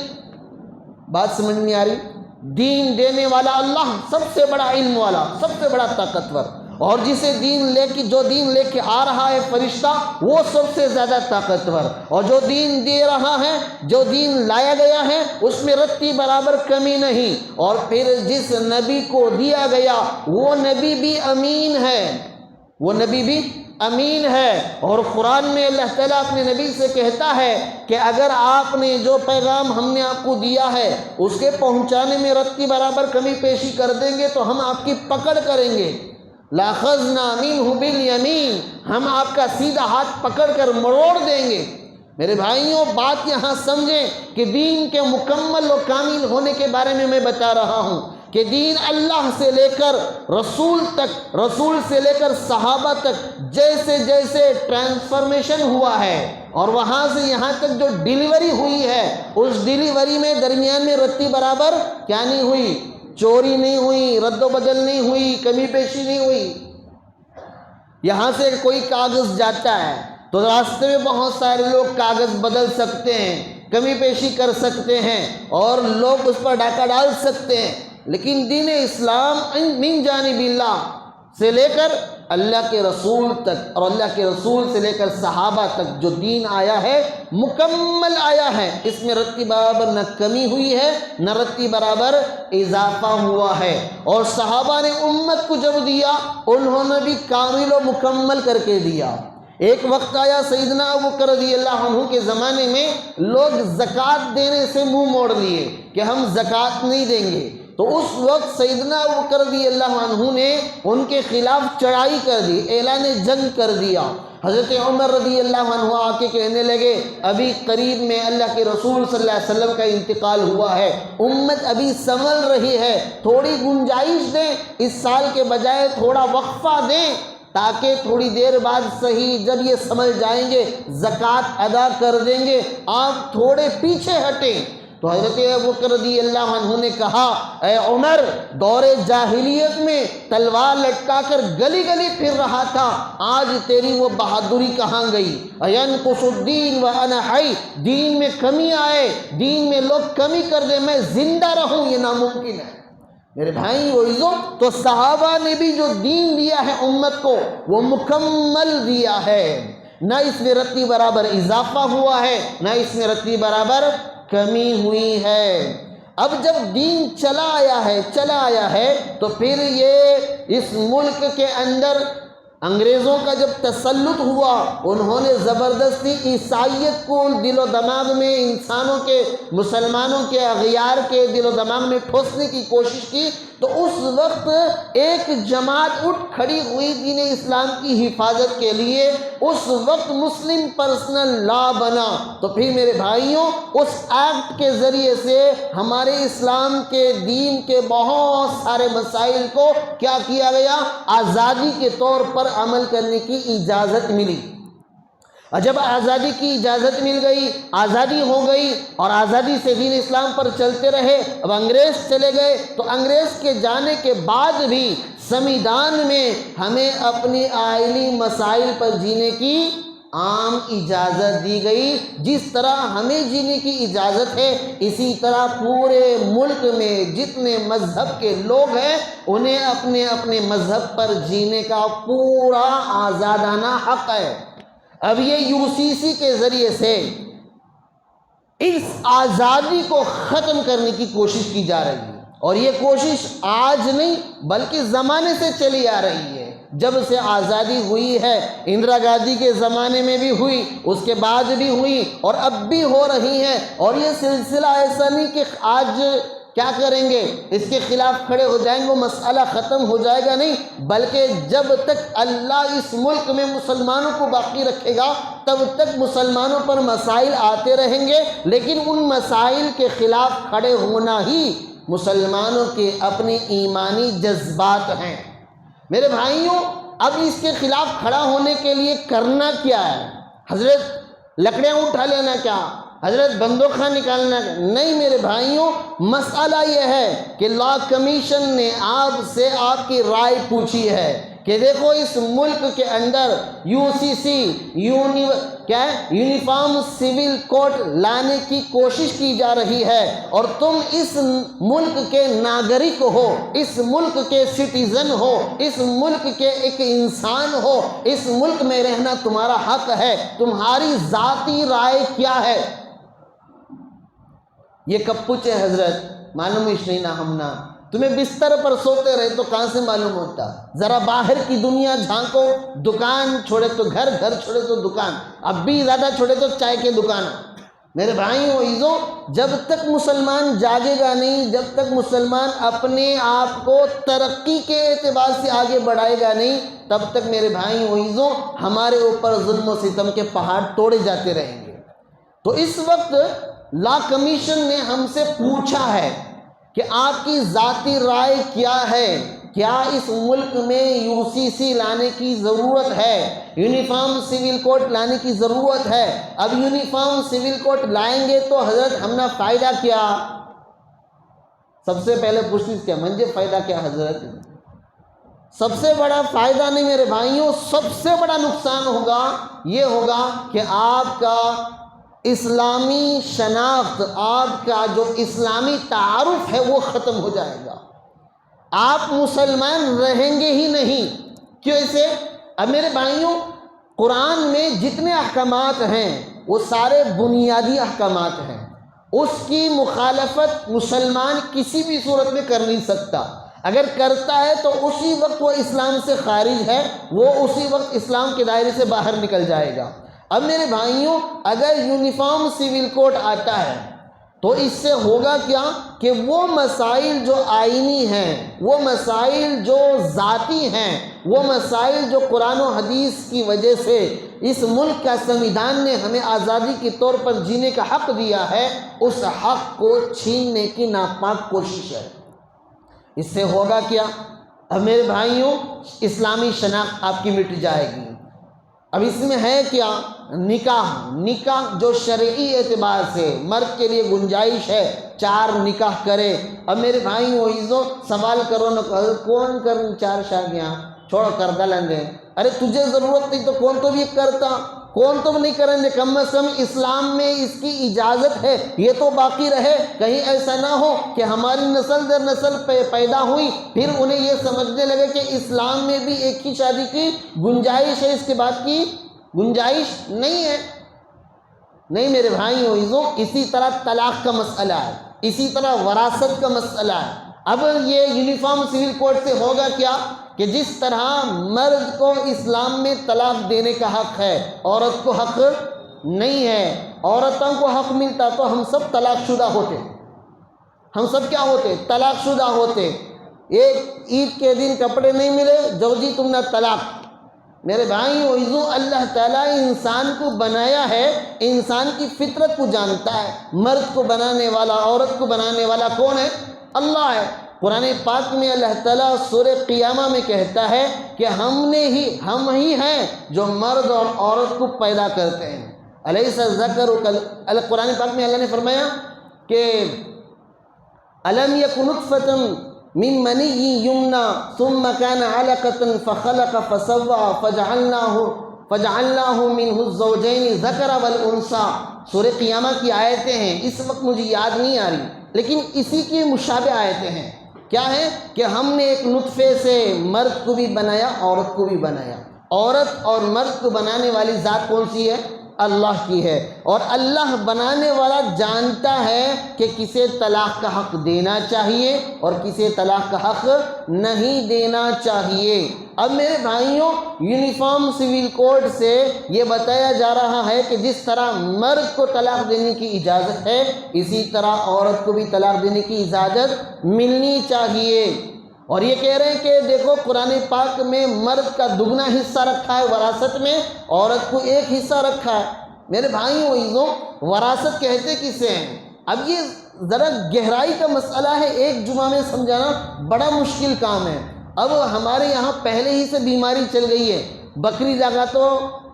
بات سمجھ میں آ رہی؟ دین دینے والا اللہ، سب سے بڑا علم والا، سب سے بڑا طاقتور، اور جسے جو دین لے کے آ رہا ہے فرشتہ، وہ سب سے زیادہ طاقتور، اور جو دین دے رہا ہے، جو دین لایا گیا ہے، اس میں رتی برابر کمی نہیں۔ اور پھر جس نبی کو دیا گیا وہ نبی بھی امین ہے، وہ نبی بھی امین ہے۔ اور قرآن میں اللہ تعالیٰ اپنے نبی سے کہتا ہے کہ اگر آپ نے جو پیغام ہم نے آپ کو دیا ہے اس کے پہنچانے میں رتی برابر کمی پیشی کر دیں گے تو ہم آپ کی پکڑ کریں گے۔ لَأَخَذْنَا مِنْهُ بِالْيَمِينِ، ہم آپ کا سیدھا ہاتھ پکڑ کر مروڑ دیں گے۔ میرے بھائیوں، بات یہاں سمجھیں کہ دین کے مکمل و کامل ہونے کے بارے میں بتا رہا ہوں کہ دین اللہ سے لے کر رسول تک، رسول سے لے کر صحابہ تک جیسے جیسے ٹرانسفارمیشن ہوا ہے اور وہاں سے یہاں تک جو ڈیلیوری ہوئی ہے، اس ڈیلیوری میں درمیان میں رتی برابر کیا نہیں ہوئی؟ چوری نہیں ہوئی، رد و بدل نہیں ہوئی، کمی پیشی نہیں ہوئی۔ یہاں سے کوئی کاغذ جاتا ہے تو راستے میں بہت سارے لوگ کاغذ بدل سکتے ہیں، کمی پیشی کر سکتے ہیں اور لوگ اس پر ڈاکہ ڈال سکتے ہیں، لیکن دین اسلام من جانب اللہ سے لے کر اللہ کے رسول تک اور اللہ کے رسول سے لے کر صحابہ تک جو دین آیا ہے مکمل آیا ہے، اس میں رتی برابر نہ کمی ہوئی ہے نہ رتی برابر اضافہ ہوا ہے۔ اور صحابہ نے امت کو جب دیا انہوں نے بھی کامل و مکمل کر کے دیا۔ ایک وقت آیا سیدنا ابوبکر رضی اللہ عنہ کے زمانے میں لوگ زکوٰۃ دینے سے منہ موڑ لیے کہ ہم زکوٰۃ نہیں دیں گے، تو اس وقت سیدنا ابوبکر رضی اللہ عنہ نے ان کے خلاف چڑھائی کر دی، اعلان جنگ کر دیا۔ حضرت عمر رضی اللہ عنہ آ کے کہنے لگے ابھی قریب میں اللہ کے رسول صلی اللہ علیہ وسلم کا انتقال ہوا ہے، امت ابھی سنبھل رہی ہے، تھوڑی گنجائش دیں، اس سال کے بجائے تھوڑا وقفہ دیں تاکہ تھوڑی دیر بعد صحیح جب یہ سمجھ جائیں گے زکوٰۃ ادا کر دیں گے، آپ تھوڑے پیچھے ہٹیں۔ تو حضرت ابوبکر رضی اللہ عنہ نے کہا اے عمر، دور جاہلیت میں تلوار لٹکا کر گلی گلی پھر رہا تھا، آج تیری وہ بہادری کہاں گئی؟ اَيَنْقُصُ الدِّينُ وَأَنَا حَيٌّ، دین میں کمی آئے، دین میں لوگ کمی کر دیں، میں زندہ رہوں، یہ ناممکن ہے۔ میرے بھائی و عزیزو، تو صحابہ نے بھی جو دین دیا ہے امت کو وہ مکمل دیا ہے، نہ اس میں رتی برابر اضافہ ہوا ہے نہ اس میں رتی برابر کمی ہوئی ہے۔ اب جب دین چلا آیا ہے تو پھر یہ اس ملک کے اندر انگریزوں کا جب تسلط ہوا، انہوں نے زبردستی عیسائیت کو دل و دماغ میں انسانوں کے، مسلمانوں کے، اغیار کے دل و دماغ میں ٹھوسنے کی کوشش کی، تو اس وقت ایک جماعت اٹھ کھڑی ہوئی دین اسلام کی حفاظت کے لیے، اس وقت مسلم پرسنل لا بنا۔ تو پھر میرے بھائیوں، اس ایکٹ کے ذریعے سے ہمارے اسلام کے دین کے بہت سارے مسائل کو کیا کیا گیا؟ آزادی کے طور پر عمل کرنے کی اجازت ملی۔ اور جب آزادی کی اجازت مل گئی، آزادی ہو گئی اور آزادی سے دین اسلام پر چلتے رہے، اب انگریز چلے گئے، تو انگریز کے جانے کے بعد بھی سمویدھان میں ہمیں اپنی آئینی مسائل پر جینے کی عام اجازت دی گئی۔ جس طرح ہمیں جینے کی اجازت ہے اسی طرح پورے ملک میں جتنے مذہب کے لوگ ہیں انہیں اپنے اپنے مذہب پر جینے کا پورا آزادانہ حق ہے۔ اب یہ UCC کے ذریعے سے اس آزادی کو ختم کرنے کی کوشش کی جا رہی ہے، اور یہ کوشش آج نہیں بلکہ زمانے سے چلی آ رہی ہے۔ جب سے آزادی ہوئی ہے، اندرا گاندھی کے زمانے میں بھی ہوئی، اس کے بعد بھی ہوئی اور اب بھی ہو رہی ہے، اور یہ سلسلہ ایسا نہیں کہ آج کیا کریں گے اس کے خلاف کھڑے ہو جائیں گے وہ مسئلہ ختم ہو جائے گا، نہیں، بلکہ جب تک اللہ اس ملک میں مسلمانوں کو باقی رکھے گا تب تک مسلمانوں پر مسائل آتے رہیں گے، لیکن ان مسائل کے خلاف کھڑے ہونا ہی مسلمانوں کے اپنے ایمانی جذبات ہیں۔ میرے بھائیوں، اب اس کے خلاف کھڑا ہونے کے لیے کرنا کیا ہے؟ حضرت لکڑیاں اٹھا لینا کیا؟ حضرت بندوقیں نکالنا کیا؟ نہیں میرے بھائیوں، مسئلہ یہ ہے کہ لا کمیشن نے آپ سے آپ کی رائے پوچھی ہے کہ دیکھو اس ملک کے اندر یونیفارم سول کوڈ لانے کی کوشش کی جا رہی ہے، اور تم اس ملک کے ناگرک ہو، اس ملک کے سٹیزن ہو، اس ملک کے ایک انسان ہو، اس ملک میں رہنا تمہارا حق ہے، تمہاری ذاتی رائے کیا ہے؟ یہ کب پوچھے حضرت؟ معلوم ہی نہیں نا ہم نا، تمہیں بستر پر سوتے رہے تو کہاں سے معلوم ہوتا؟ ذرا باہر کی دنیا جھانکو، دکان چھوڑے تو گھر، گھر چھوڑے تو دکان، اب بھی زیادہ چھوڑے تو چائے کے دکان۔ میرے بھائیوں عزیزوں، جب تک مسلمان جاگے گا نہیں، جب تک مسلمان اپنے آپ کو ترقی کے اعتبار سے آگے بڑھائے گا نہیں، تب تک میرے بھائیوں عزیزوں ہمارے اوپر ظلم و ستم کے پہاڑ توڑے جاتے رہیں گے۔ تو اس وقت لا کمیشن نے ہم سے پوچھا ہے کہ آپ کی ذاتی رائے کیا ہے؟ کیا اس ملک میں UCC لانے کی ضرورت ہے؟ یونیفارم سول کوڈ لانے کی ضرورت ہے؟ اب یونیفارم سول کوڈ لائیں گے تو حضرت ہم نے فائدہ کیا؟ سب سے پہلے پوچھیں کیا منجے فائدہ کیا حضرت؟ سب سے بڑا فائدہ نہیں میرے بھائیوں، سب سے بڑا نقصان ہوگا، یہ ہوگا کہ آپ کا اسلامی شناخت، آپ کا جو اسلامی تعارف ہے وہ ختم ہو جائے گا، آپ مسلمان رہیں گے ہی نہیں۔ کیوں ایسے؟ اب میرے بھائیوں قرآن میں جتنے احکامات ہیں وہ سارے بنیادی احکامات ہیں، اس کی مخالفت مسلمان کسی بھی صورت میں کر نہیں سکتا، اگر کرتا ہے تو اسی وقت وہ اسلام سے خارج ہے، وہ اسی وقت اسلام کے دائرے سے باہر نکل جائے گا۔ اب میرے بھائیوں اگر یونیفارم سول کوڈ آتا ہے تو اس سے ہوگا کیا کہ وہ مسائل جو آئینی ہیں، وہ مسائل جو ذاتی ہیں، وہ مسائل جو قرآن و حدیث کی وجہ سے اس ملک کا سنویدھان نے ہمیں آزادی کے طور پر جینے کا حق دیا ہے، اس حق کو چھیننے کی ناپاک کوشش ہے۔ اس سے ہوگا کیا؟ اب میرے بھائیوں اسلامی شناخت آپ کی مٹ جائے گی۔ اب اس میں ہے کیا؟ نکاح جو شرعی اعتبار سے مرد کے لیے گنجائش ہے 4 نکاح کرے۔ اب میرے بھائیوں عزیزوں سوال کرو نہ کون کریں 4 شادیاں، چھوڑو کردہ لیں، ارے تجھے ضرورت نہیں تو کون تو بھی کرتا، کون تو نہیں کریں گے، کم از کم اسلام میں اس کی اجازت ہے، یہ تو باقی رہے، کہیں ایسا نہ ہو کہ ہماری نسل در نسل پیدا ہوئی پھر انہیں یہ سمجھنے لگے کہ اسلام میں بھی ایک ہی شادی کی گنجائش ہے، اس کے بعد کی گنجائش نہیں ہے۔ نہیں میرے بھائیوں عزیزوں، اسی طرح طلاق کا مسئلہ ہے، اسی طرح وراثت کا مسئلہ ہے۔ اب یہ یونیفارم سول کوڈ سے ہوگا کیا کہ جس طرح مرد کو اسلام میں طلاق دینے کا حق ہے، عورت کو حق نہیں ہے، عورتوں کو حق ملتا تو ہم سب طلاق شدہ ہوتے، ہم سب کیا ہوتے؟ طلاق شدہ ہوتے۔ ایک عید کے دن کپڑے نہیں ملے، جو جی تم نے طلاق۔ میرے بھائیوں عزیزوں اللہ تعالیٰ انسان کو بنایا ہے، انسان کی فطرت کو جانتا ہے، مرد کو بنانے والا، عورت کو بنانے والا کون ہے؟ اللہ ہے۔ قرآن پاک میں اللہ تعالیٰ سورہ قیامہ میں کہتا ہے کہ ہم ہی ہیں جو مرد اور عورت کو پیدا کرتے ہیں۔ الیس الذکر قرآن پاک میں اللہ نے فرمایا کہ الم یک نطفۃ من منی یمنی ثم کان علقۃ فخلق فسوى فجعلناہ منہ الزوجین الذکر والانثی۔ سورہ قیامہ کی آیتیں ہیں، اس وقت مجھے یاد نہیں آ رہی، لیکن اسی کی مشابہ آیتیں ہیں۔ کیا ہے کہ ہم نے ایک نطفے سے مرد کو بھی بنایا، عورت کو بھی بنایا۔ عورت اور مرد کو بنانے والی ذات کون سی ہے؟ اللہ کی ہے، اور اللہ بنانے والا جانتا ہے کہ کسے طلاق کا حق دینا چاہیے اور کسے طلاق کا حق نہیں دینا چاہیے۔ اب میرے بھائیوں یونیفارم سول کوڈ سے یہ بتایا جا رہا ہے کہ جس طرح مرد کو طلاق دینے کی اجازت ہے، اسی طرح عورت کو بھی طلاق دینے کی اجازت ملنی چاہیے۔ اور یہ کہہ رہے ہیں کہ دیکھو قرآن پاک میں مرد کا دگنا حصہ رکھا ہے وراثت میں، عورت کو ایک حصہ رکھا ہے۔ میرے بھائیوں عزیزوں وراثت کہتے کسے ہیں؟ اب یہ ذرا گہرائی کا مسئلہ ہے، ایک جمعہ میں سمجھانا بڑا مشکل کام ہے۔ اب ہمارے یہاں پہلے ہی سے بیماری چل گئی ہے، بقرعید آگا تو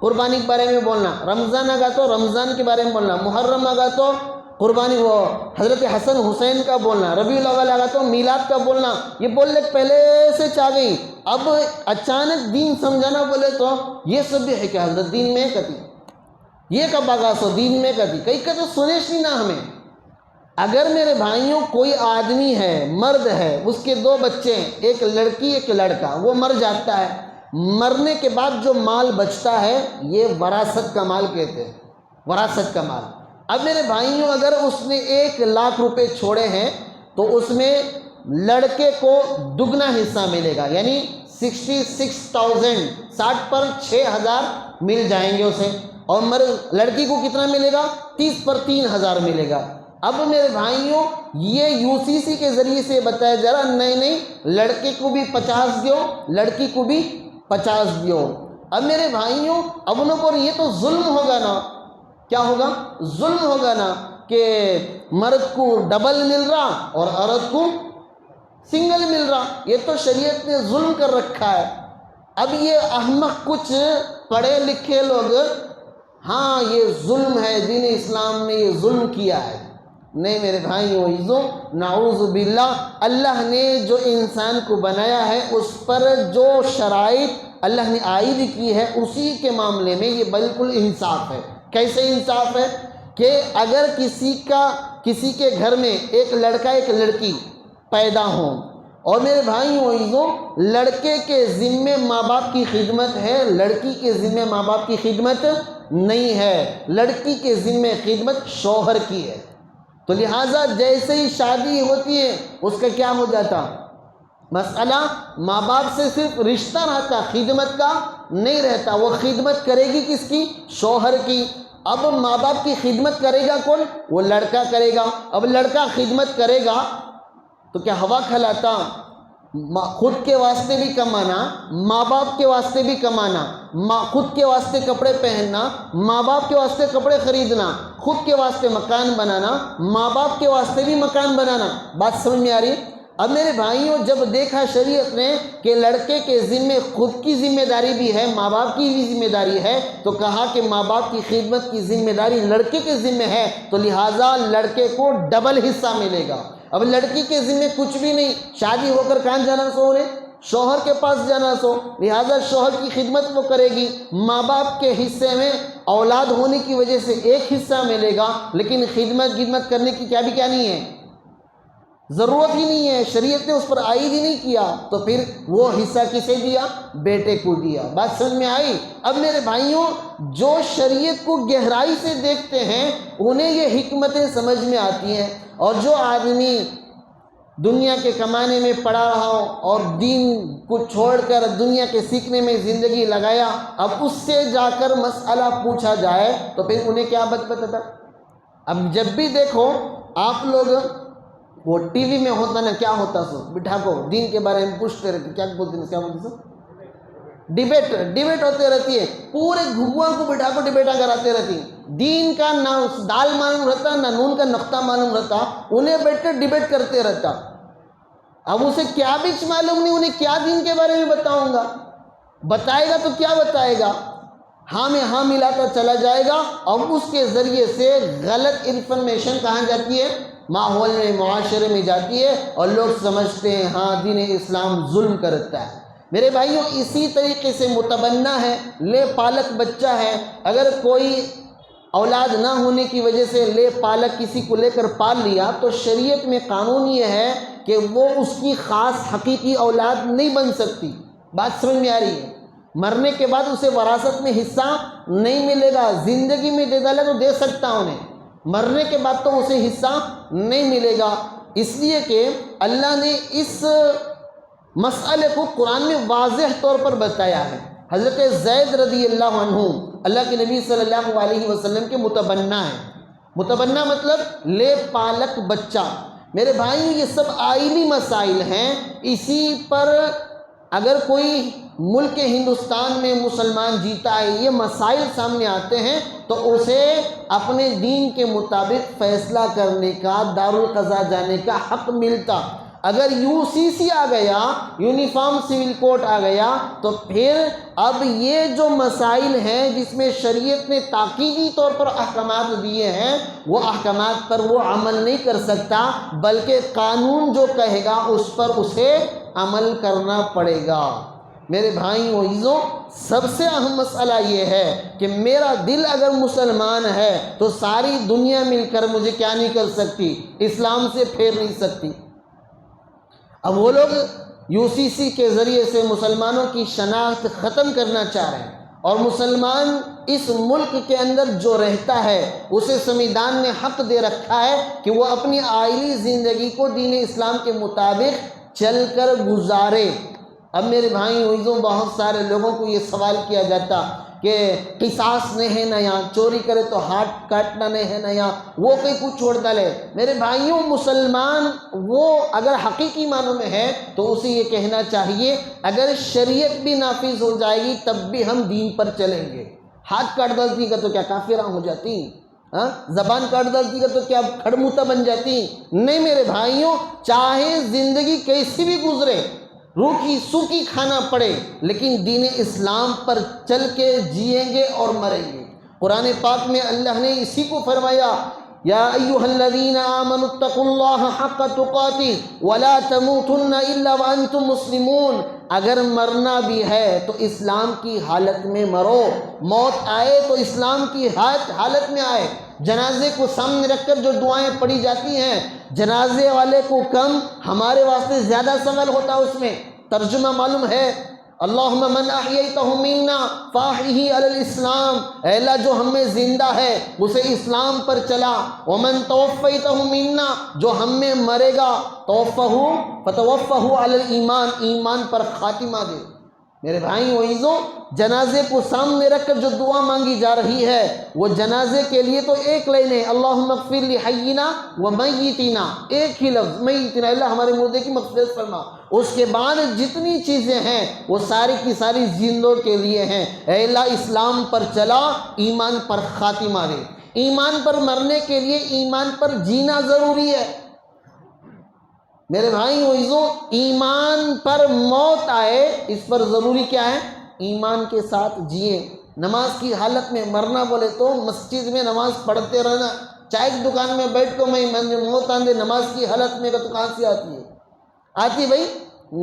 قربانی کے بارے میں بولنا، رمضان آگا تو رمضان کے بارے میں بولنا، محرم آگا تو قربانی وہ حضرت حسن حسین کا بولنا، ربیع الاول آگا تو میلاد کا بولنا، یہ بولنے پہلے سے چاہ گئی۔ اب اچانک دین سمجھانا بولے تو یہ سب بھی ہے کہ حضرت دین میں کتی یہ کب آگا سو دین میں کتی کئی کا تو سنیش نہیں نا ہمیں۔ اگر میرے بھائیوں کوئی آدمی ہے، مرد ہے، اس کے 2 بچے ہیں، ایک لڑکی ایک لڑکا، وہ مر جاتا ہے، مرنے کے بعد جو مال بچتا ہے یہ وراثت کا مال کہتے ہیں، وراثت کا مال۔ اب میرے بھائیوں اگر اس نے 1 لاکھ روپے چھوڑے ہیں تو اس میں لڑکے کو دگنا حصہ ملے گا، یعنی 66,000، 60 پر 6,000 مل جائیں گے اسے، اور لڑکی کو کتنا ملے گا؟ 30 پر 3,000 ملے گا۔ اب میرے بھائیوں یہ UCC کے ذریعے سے بتایا جا رہا نہیں لڑکے کو بھی 50 دیو، لڑکی کو بھی 50 دیو۔ اب میرے بھائیوں اب ان پر یہ تو ظلم ہوگا نا، کیا ہوگا؟ ظلم ہوگا نا کہ مرد کو ڈبل مل رہا اور عورت کو سنگل مل رہا، یہ تو شریعت نے ظلم کر رکھا ہے۔ اب یہ احمق کچھ پڑھے لکھے لوگ ہاں یہ ظلم ہے، دین اسلام نے یہ ظلم کیا ہے۔ نہیں میرے بھائیو عزیزو، نعوذ باللہ، اللہ نے جو انسان کو بنایا ہے اس پر جو شرائط اللہ نے عائد کی ہے اسی کے معاملے میں یہ بالکل انصاف ہے۔ کیسے انصاف ہے؟ کہ اگر کسی کے گھر میں ایک لڑکا ایک لڑکی پیدا ہوں اور میرے بھائیو عزیزو لڑکے کے ذمے ماں باپ کی خدمت ہے، لڑکی کے ذمے ماں باپ کی خدمت نہیں ہے، لڑکی کے ذمے خدمت شوہر کی ہے، تو لہٰذا جیسے ہی شادی ہوتی ہے اس کا کیا ہو جاتا؟ مسئلہ ماں باپ سے صرف رشتہ رہتا، خدمت کا نہیں رہتا۔ وہ خدمت کرے گی کس کی؟ شوہر کی۔ اب ماں باپ کی خدمت کرے گا کون؟ وہ لڑکا کرے گا۔ اب لڑکا خدمت کرے گا تو کیا ہوا کھلاتا؟ خود کے واسطے بھی کمانا، ماں باپ کے واسطے بھی کمانا، خود کے واسطے کپڑے پہننا، ماں باپ کے واسطے کپڑے خریدنا، خود کے واسطے مکان بنانا، ماں باپ کے واسطے بھی مکان بنانا۔ بات سمجھ میں آ رہی ہے؟ اب میرے بھائیوں جب دیکھا شریعت نے کہ لڑکے کے ذمے خود کی ذمہ داری بھی ہے، ماں باپ کی بھی ذمہ داری ہے، تو کہا کہ ماں باپ کی خدمت کی ذمہ داری لڑکے کے ذمے ہے، تو لہٰذا لڑکے کو ڈبل حصہ ملے گا۔ اب لڑکی کے ذمے کچھ بھی نہیں، شادی ہو کر کہاں جانا سو نے؟ شوہر کے پاس جانا سو، لہٰذا شوہر کی خدمت وہ کرے گی۔ ماں باپ کے حصے میں اولاد ہونے کی وجہ سے 1 حصہ ملے گا، لیکن خدمت کرنے کی کیا نہیں ہے، ضرورت ہی نہیں ہے، شریعت نے اس پر عائد ہی نہیں کیا، تو پھر وہ حصہ کسے دیا؟ بیٹے کو دیا۔ بات سمجھ میں آئی؟ اب میرے بھائیوں جو شریعت کو گہرائی سے دیکھتے ہیں انہیں یہ حکمتیں سمجھ میں آتی ہیں، اور جو آدمی دنیا کے کمانے میں پڑا رہا ہو اور دین کو چھوڑ کر دنیا کے سیکھنے میں زندگی لگایا، اب اس سے جا کر مسئلہ پوچھا جائے تو پھر انہیں کیا بتاتا؟ اب جب بھی دیکھو آپ لوگ وہ ٹی وی میں ہوتا نا، کیا ہوتا سو بٹھا کو دین کے بارے میں پوچھتے رہتے، کیا بولتے ہیں، کیا بولتے سو ڈیبیٹ ہوتے رہتی ہے، پورے گھگوا کو بٹھا کو ڈیبیٹاں کراتے رہتی ہیں، دین کا نہ دال معلوم رہتا نہ نون کا نقطہ معلوم رہتا، انہیں بیٹھ کر ڈیبیٹ کرتے رہتا۔ اب اسے کیا بچ معلوم نہیں، انہیں کیا دین کے بارے میں بتاؤں گا، بتائے گا تو کیا بتائے گا، ہاں میں ہاں ملاتا چلا جائے گا، اور اس کے ذریعے سے غلط انفارمیشن کہاں جاتی ہے؟ ماحول میں، معاشرے میں جاتی ہے، اور لوگ سمجھتے ہیں ہاں دین اسلام ظلم کرتا ہے۔ میرے بھائیوں اسی طریقے سے متبنہ ہے، لے پالک بچہ ہے، اگر کوئی اولاد نہ ہونے کی وجہ سے لے پالک کسی کو لے کر پال لیا تو شریعت میں قانون یہ ہے کہ وہ اس کی خاص حقیقی اولاد نہیں بن سکتی۔ بات سمجھ میں آ رہی ہے؟ مرنے کے بعد اسے وراثت میں حصہ نہیں ملے گا، زندگی میں دے ڈالے تو دے سکتا انہیں، مرنے کے بعد تو اسے حصہ نہیں ملے گا، اس لیے کہ اللہ نے اس مسئلے کو قرآن میں واضح طور پر بتایا ہے۔ حضرت زید رضی اللہ عنہ اللہ کے نبی صلی اللہ علیہ وسلم کے متبنہ ہیں۔ متبنہ مطلب لے پالک بچہ۔ میرے بھائیوں یہ سب آئینی مسائل ہیں، اسی پر اگر کوئی ملک ہندوستان میں مسلمان جیتا ہے، یہ مسائل سامنے آتے ہیں تو اسے اپنے دین کے مطابق فیصلہ کرنے کا، دارالقضاء جانے کا حق ملتا۔ اگر UCC آ گیا، یونیفارم سول کوڈ آ گیا، تو پھر اب یہ جو مسائل ہیں جس میں شریعت نے تاکیدی طور پر احکامات دیے ہیں، وہ احکامات پر وہ عمل نہیں کر سکتا، بلکہ قانون جو کہے گا اس پر اسے عمل کرنا پڑے گا۔ میرے بھائیوں و عزیزوں، سب سے اہم مسئلہ یہ ہے کہ میرا دل اگر مسلمان ہے تو ساری دنیا مل کر مجھے کیا نہیں کر سکتی؟ اسلام سے پھیر نہیں سکتی۔ اب وہ لوگ UCC کے ذریعے سے مسلمانوں کی شناخت ختم کرنا چاہ رہے ہیں، اور مسلمان اس ملک کے اندر جو رہتا ہے اسے سمویدھان نے حق دے رکھا ہے کہ وہ اپنی آئلی زندگی کو دین اسلام کے مطابق چل کر گزارے۔ اب میرے بھائی عزیزوں، بہت سارے لوگوں کو یہ سوال کیا جاتا کہ قصاص نہیں ہے نا یہاں، چوری کرے تو ہاتھ کاٹنا نہیں ہے نا یہاں، وہ کہیں کچھ چھوڑ ڈالے۔ میرے بھائیوں، مسلمان وہ اگر حقیقی معنوں میں ہے تو اسے یہ کہنا چاہیے اگر شریعت بھی نافذ ہو جائے گی تب بھی ہم دین پر چلیں گے۔ ہاتھ کاٹ ڈالتی کا تو کیا کافرہ ہو جاتی؟ زبان کاٹ ڈالتی کا تو کیا کھڑموتا بن جاتی؟ نہیں میرے بھائیوں، چاہے زندگی کیسی بھی گزرے، روکھی سوکھی کھانا پڑے، لیکن دین اسلام پر چل کے جئیں گے اور مریں گے۔ قرآن پاک میں اللہ نے اسی کو فرمایا، یا ایھا الذین آمنوا اتقوا اللہ حق تقاتہ ولا تموتن الا وانتم مسلمون۔ اگر مرنا بھی ہے تو اسلام کی حالت میں مرو، موت آئے تو اسلام کی حالت میں آئے۔ جنازے کو سامنے رکھ کر جو دعائیں پڑھی جاتی ہیں، جنازے والے کو کم، ہمارے واسطے زیادہ ثواب ہوتا ہے۔ اس میں ترجمہ معلوم ہے، اللہم من احییتہ منا فاحیہ علی الاسلام، اے اللہ جو ہم میں زندہ ہے اسے اسلام پر چلا، ومن توفیتہ منا، جو ہم میں مرے گا فتوفہ علی الایمان، ایمان پر خاتمہ دے۔ میرے بھائیوں و عزیزوں، جنازے کو سامنے رکھ کر جو دعا مانگی جا رہی ہے وہ جنازے کے لیے تو ایک لائن ہے، اللہم اغفر لحینا و میتنا، ایک ہی لفظ میتنا، اللہ ہمارے مردے کی مغفرت فرما۔ اس کے بعد جتنی چیزیں ہیں وہ ساری کی ساری زندوں کے لیے ہیں، اے اللہ اسلام پر چلا، ایمان پر خاتمہ دے۔ ایمان پر مرنے کے لیے ایمان پر جینا ضروری ہے۔ میرے بھائی و عزیزوں، ایمان پر موت آئے اس پر ضروری کیا ہے؟ ایمان کے ساتھ جیے۔ نماز کی حالت میں مرنا بولے تو مسجد میں نماز پڑھتے رہنا، چائے کی دکان میں بیٹھ کو میں موت آندے نماز کی حالت میں تو کہاں سے آتی ہے؟ آتی بھائی؟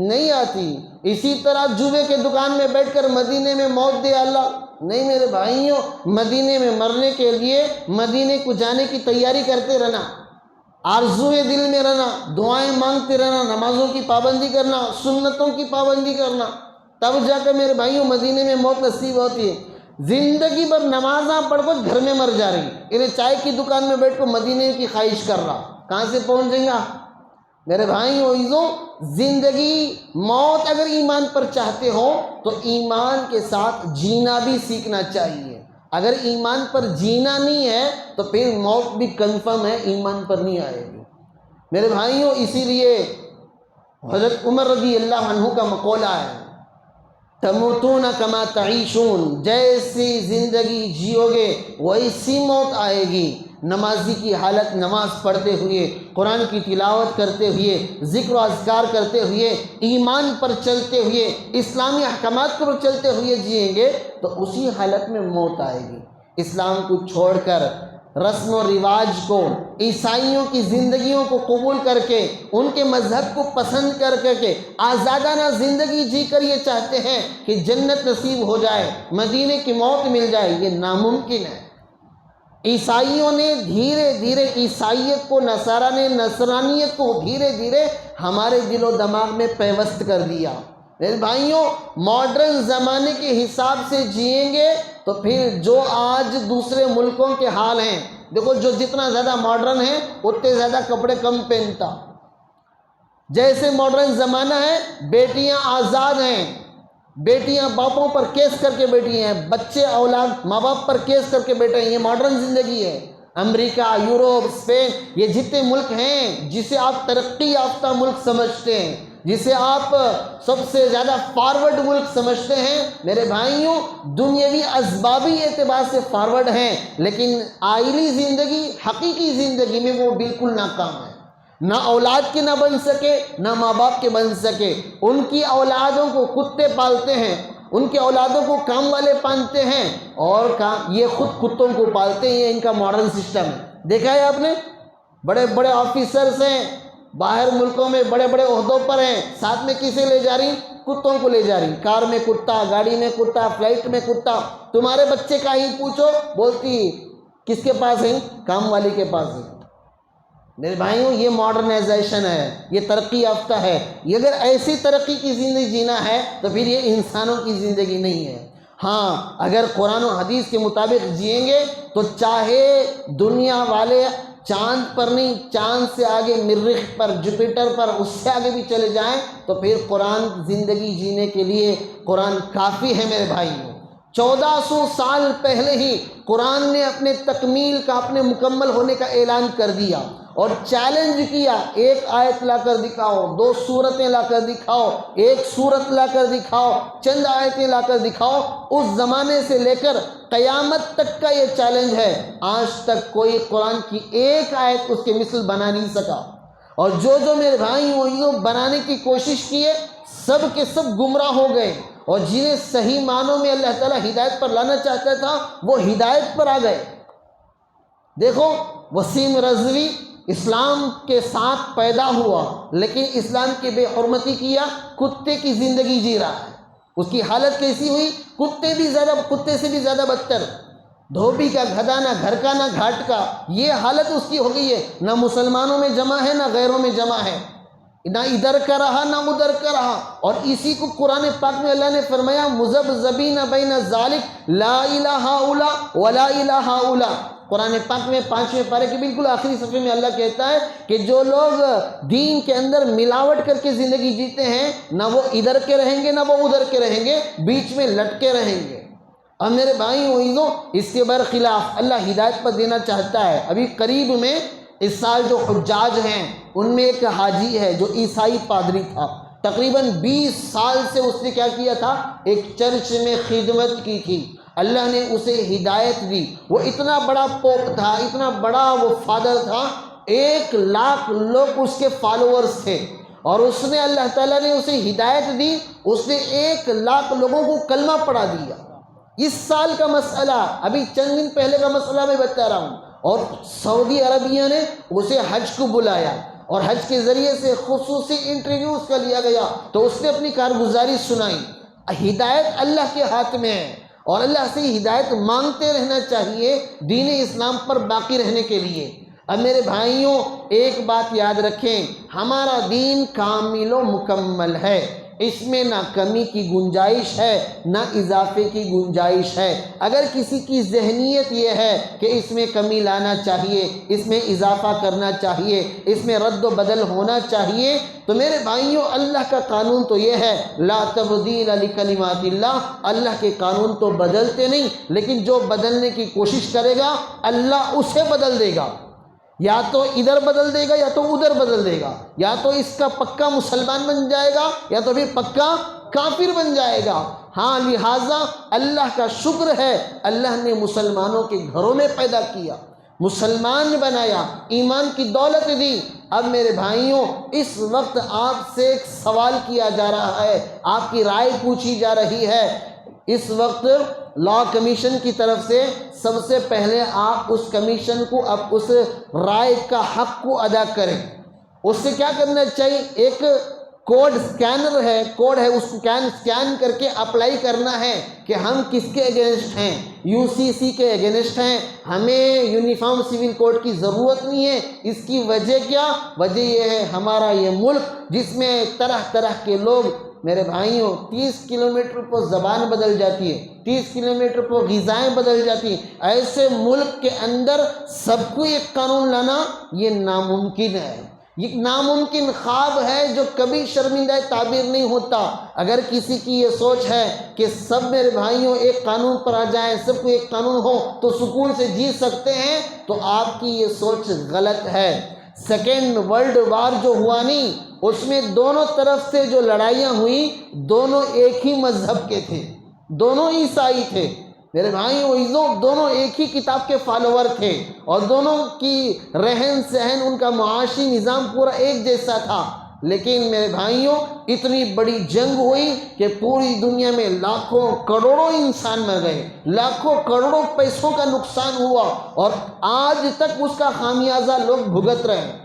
نہیں آتی۔ اسی طرح جوے کے دکان میں بیٹھ کر مدینے میں موت دے اللہ، نہیں میرے بھائیوں، مدینے میں مرنے کے لیے مدینے کو جانے کی تیاری کرتے رہنا، آرزوئے دل میں رہنا، دعائیں مانگتے رہنا، نمازوں کی پابندی کرنا، سنتوں کی پابندی کرنا، تب جا کر میرے بھائیوں مدینے میں موت نصیب ہوتی ہے۔ زندگی بھر نمازاں پڑھ کر گھر میں مر جا رہی، انہیں چائے کی دکان میں بیٹھ کر مدینے کی خواہش کر رہا، کہاں سے پہنچیں گا؟ میرے بھائیوں و عزیزوں، زندگی موت اگر ایمان پر چاہتے ہو تو ایمان کے ساتھ جینا بھی سیکھنا چاہیے۔ اگر ایمان پر جینا نہیں ہے تو پھر موت بھی کنفرم ہے، ایمان پر نہیں آئے گی۔ میرے بھائیوں، اسی لیے حضرت عمر رضی اللہ عنہ کا مقولہ ہے، تموتون کما تعیشون، جیسی زندگی جیو گے ویسی موت آئے گی۔ نمازی کی حالت نماز پڑھتے ہوئے، قرآن کی تلاوت کرتے ہوئے، ذکر و اذکار کرتے ہوئے، ایمان پر چلتے ہوئے، اسلامی احکامات پر چلتے ہوئے جئیں گے تو اسی حالت میں موت آئے گی۔ اسلام کو چھوڑ کر، رسم و رواج کو، عیسائیوں کی زندگیوں کو قبول کر کے، ان کے مذہب کو پسند کر کے آزادانہ زندگی جی کر یہ چاہتے ہیں کہ جنت نصیب ہو جائے، مدینے کی موت مل جائے، یہ ناممکن ہے۔ عیسائیوں نے دھیرے دھیرے عیسائیت کو، نصارہ نے نصرانیت کو دھیرے دھیرے ہمارے دل و دماغ میں پیوست کر دیا۔ میرے بھائیوں، ماڈرن زمانے کے حساب سے جئیں گے تو پھر جو آج دوسرے ملکوں کے حال ہیں، دیکھو جو جتنا زیادہ ماڈرن ہے اتنے زیادہ کپڑے کم پہنتا۔ جیسے ماڈرن زمانہ ہے، بیٹیاں آزاد ہیں، بیٹیاں باپوں پر کیس کر کے بیٹھی ہیں، بچے اولاد ماں باپ پر کیس کر کے بیٹھے ہیں، یہ ماڈرن زندگی ہے۔ امریکہ، یورپ، اسپین، یہ جتنے ملک ہیں جسے آپ ترقی یافتہ ملک سمجھتے ہیں، جسے آپ سب سے زیادہ فارورڈ ملک سمجھتے ہیں، میرے بھائیوں دنیاوی اسبابی اعتبار سے فارورڈ ہیں، لیکن آئلی زندگی، حقیقی زندگی میں وہ بالکل ناکام ہے۔ نہ اولاد کے نہ بن سکے، نہ ماں باپ کے بن سکے. ان کی اولادوں کو کتے پالتے ہیں، ان کے اولادوں کو کام والے پالتے ہیں، اور یہ خود کتوں کو پالتے ہیں. یہ ان کا ماڈرن سسٹم ہے. دیکھا ہے آپ نے؟ بڑے بڑے آفیسرز ہیں، باہر ملکوں میں بڑے بڑے عہدوں پر ہیں، ساتھ میں کسے لے جا رہی؟ کتوں کو لے جا رہی. کار میں کتا، گاڑی میں کتا، فلائٹ میں کتا. تمہارے بچے کا ہی پوچھو، بولتی کس کے پاس ہے؟ کام والی کے پاس ہے. میرے بھائیوں، یہ ماڈرنائزیشن ہے، یہ ترقی یافتہ ہے. یہ اگر ایسی ترقی کی زندگی جینا ہے تو پھر یہ انسانوں کی زندگی نہیں ہے. ہاں، اگر قرآن و حدیث کے مطابق جئیں گے تو چاہے دنیا والے چاند پر نہیں، چاند سے آگے مریخ پر، جوپیٹر پر، اس سے آگے بھی چلے جائیں تو پھر قرآن زندگی جینے کے لیے قرآن کافی ہے. میرے بھائیوں، 1400 سال پہلے ہی قرآن نے اپنے تکمیل کا، اپنے مکمل ہونے کا اعلان کر دیا اور چیلنج کیا. ایک آیت لا کر دکھاؤ، 2 سورتیں لا کر دکھاؤ، 1 سورت لا کر دکھاؤ، چند آیتیں لا کر دکھاؤ. اس زمانے سے لے کر قیامت تک کا یہ چیلنج ہے. آج تک کوئی قرآن کی ایک آیت اس کے مثل بنا نہیں سکا. اور جو میرے بھائی وہ بنانے کی کوشش کیے، سب کے سب گمراہ ہو گئے. اور جنہیں صحیح معنوں میں اللہ تعالیٰ ہدایت پر لانا چاہتا تھا وہ ہدایت پر آ گئے. دیکھو، وسیم رضوی اسلام کے ساتھ پیدا ہوا لیکن اسلام کی بے حرمتی کیا، کتے کی زندگی جی رہا ہے. اس کی حالت کیسی ہوئی؟ کتے سے بھی زیادہ بدتر. دھوبی کا گدھا، نہ گھر کا نہ گھاٹ کا، یہ حالت اس کی ہو گئی ہے. نہ مسلمانوں میں جمع ہے، نہ غیروں میں جمع ہے، نہ ادھر کا رہا نہ ادھر کا رہا. اور اسی کو قرآن پاک میں اللہ نے فرمایا مذبذبین بین ذالک لا الہ الا ولا الہ الا. قرآن پاک میں 5ویں پارے کے بالکل آخری صفحے میں اللہ کہتا ہے کہ جو لوگ دین کے اندر ملاوٹ کر کے زندگی جیتے ہیں، نہ وہ ادھر کے رہیں گے نہ وہ ادھر کے رہیں گے، بیچ میں لٹکے رہیں گے. اب میرے بھائیوں، اس کے برخلاف اللہ ہدایت پر دینا چاہتا ہے. ابھی قریب میں اس سال جو حجاج ہیں ان میں ایک حاجی ہے جو عیسائی پادری تھا. تقریباً 20 سال سے اس نے کیا کیا تھا؟ ایک چرچ میں خدمت کی تھی. اللہ نے اسے ہدایت دی. وہ اتنا بڑا پوپ تھا، اتنا بڑا وہ فادر تھا، 1 لاکھ لوگ اس کے فالوورز تھے. اور اس نے، اللہ تعالیٰ نے اسے ہدایت دی، اس نے 1 لاکھ لوگوں کو کلمہ پڑھا دیا. اس سال کا مسئلہ، ابھی چند دن پہلے کا مسئلہ میں بتا رہا ہوں. اور سعودی عربیہ نے اسے حج کو بلایا اور حج کے ذریعے سے خصوصی انٹرویوز کا لیا گیا تو اس نے اپنی کارگزاری سنائی. ہدایت اللہ کے ہاتھ میں ہے اور اللہ سے ہدایت مانگتے رہنا چاہیے دین اسلام پر باقی رہنے کے لیے. اب میرے بھائیوں، ایک بات یاد رکھیں، ہمارا دین کامل و مکمل ہے. اس میں نہ کمی کی گنجائش ہے نہ اضافے کی گنجائش ہے. اگر کسی کی ذہنیت یہ ہے کہ اس میں کمی لانا چاہیے، اس میں اضافہ کرنا چاہیے، اس میں رد و بدل ہونا چاہیے، تو میرے بھائیوں اللہ کا قانون تو یہ ہے لا تبدیل لکلمات اللہ. اللہ کے قانون تو بدلتے نہیں، لیکن جو بدلنے کی کوشش کرے گا اللہ اسے بدل دے گا. یا تو ادھر بدل دے گا یا تو ادھر بدل دے گا. یا تو اس کا پکا مسلمان بن جائے گا یا تو پھر پکا کافر بن جائے گا. ہاں، لہٰذا اللہ کا شکر ہے اللہ نے مسلمانوں کے گھروں میں پیدا کیا، مسلمان بنایا، ایمان کی دولت دی. اب میرے بھائیوں، اس وقت آپ سے ایک سوال کیا جا رہا ہے، آپ کی رائے پوچھی جا رہی ہے. اس وقت لا کمیشن کی طرف سے سب سے پہلے آپ اس کمیشن کو، اب اس رائے کا حق کو ادا کریں. اس سے کیا کرنا چاہیے؟ ایک کوڈ سکینر ہے، کوڈ ہے، اس کو سکین کر کے اپلائی کرنا ہے کہ ہم کس کے اگینسٹ ہیں. UCC کے اگینسٹ ہیں. ہمیں یونیفارم سول کوڈ کی ضرورت نہیں ہے. اس کی وجہ کیا؟ وجہ یہ ہے ہمارا یہ ملک جس میں طرح طرح کے لوگ، میرے بھائیوں 30 کلومیٹر پر زبان بدل جاتی ہے، 30 کلومیٹر پر غذائیں بدل جاتی ہیں. ایسے ملک کے اندر سب کو ایک قانون لانا یہ ناممکن ہے. یہ ناممکن خواب ہے جو کبھی شرمندہ تعبیر نہیں ہوتا. اگر کسی کی یہ سوچ ہے کہ سب میرے بھائیوں ایک قانون پر آ جائیں، سب کو ایک قانون ہو تو سکون سے جی سکتے ہیں، تو آپ کی یہ سوچ غلط ہے. سیکنڈ ورلڈ وار جو ہوا نہیں، اس میں دونوں طرف سے جو لڑائیاں ہوئی، دونوں ایک ہی مذہب کے تھے، دونوں عیسائی تھے. میرے بھائیوں عزیزوں، دونوں ایک ہی کتاب کے فالوور تھے اور دونوں کی رہن سہن، ان کا معاشی نظام پورا ایک جیسا تھا، لیکن میرے بھائیوں اتنی بڑی جنگ ہوئی کہ پوری دنیا میں لاکھوں کروڑوں انسان مر گئے، لاکھوں کروڑوں پیسوں کا نقصان ہوا، اور آج تک اس کا خمیازہ لوگ بھگت رہے ہیں۔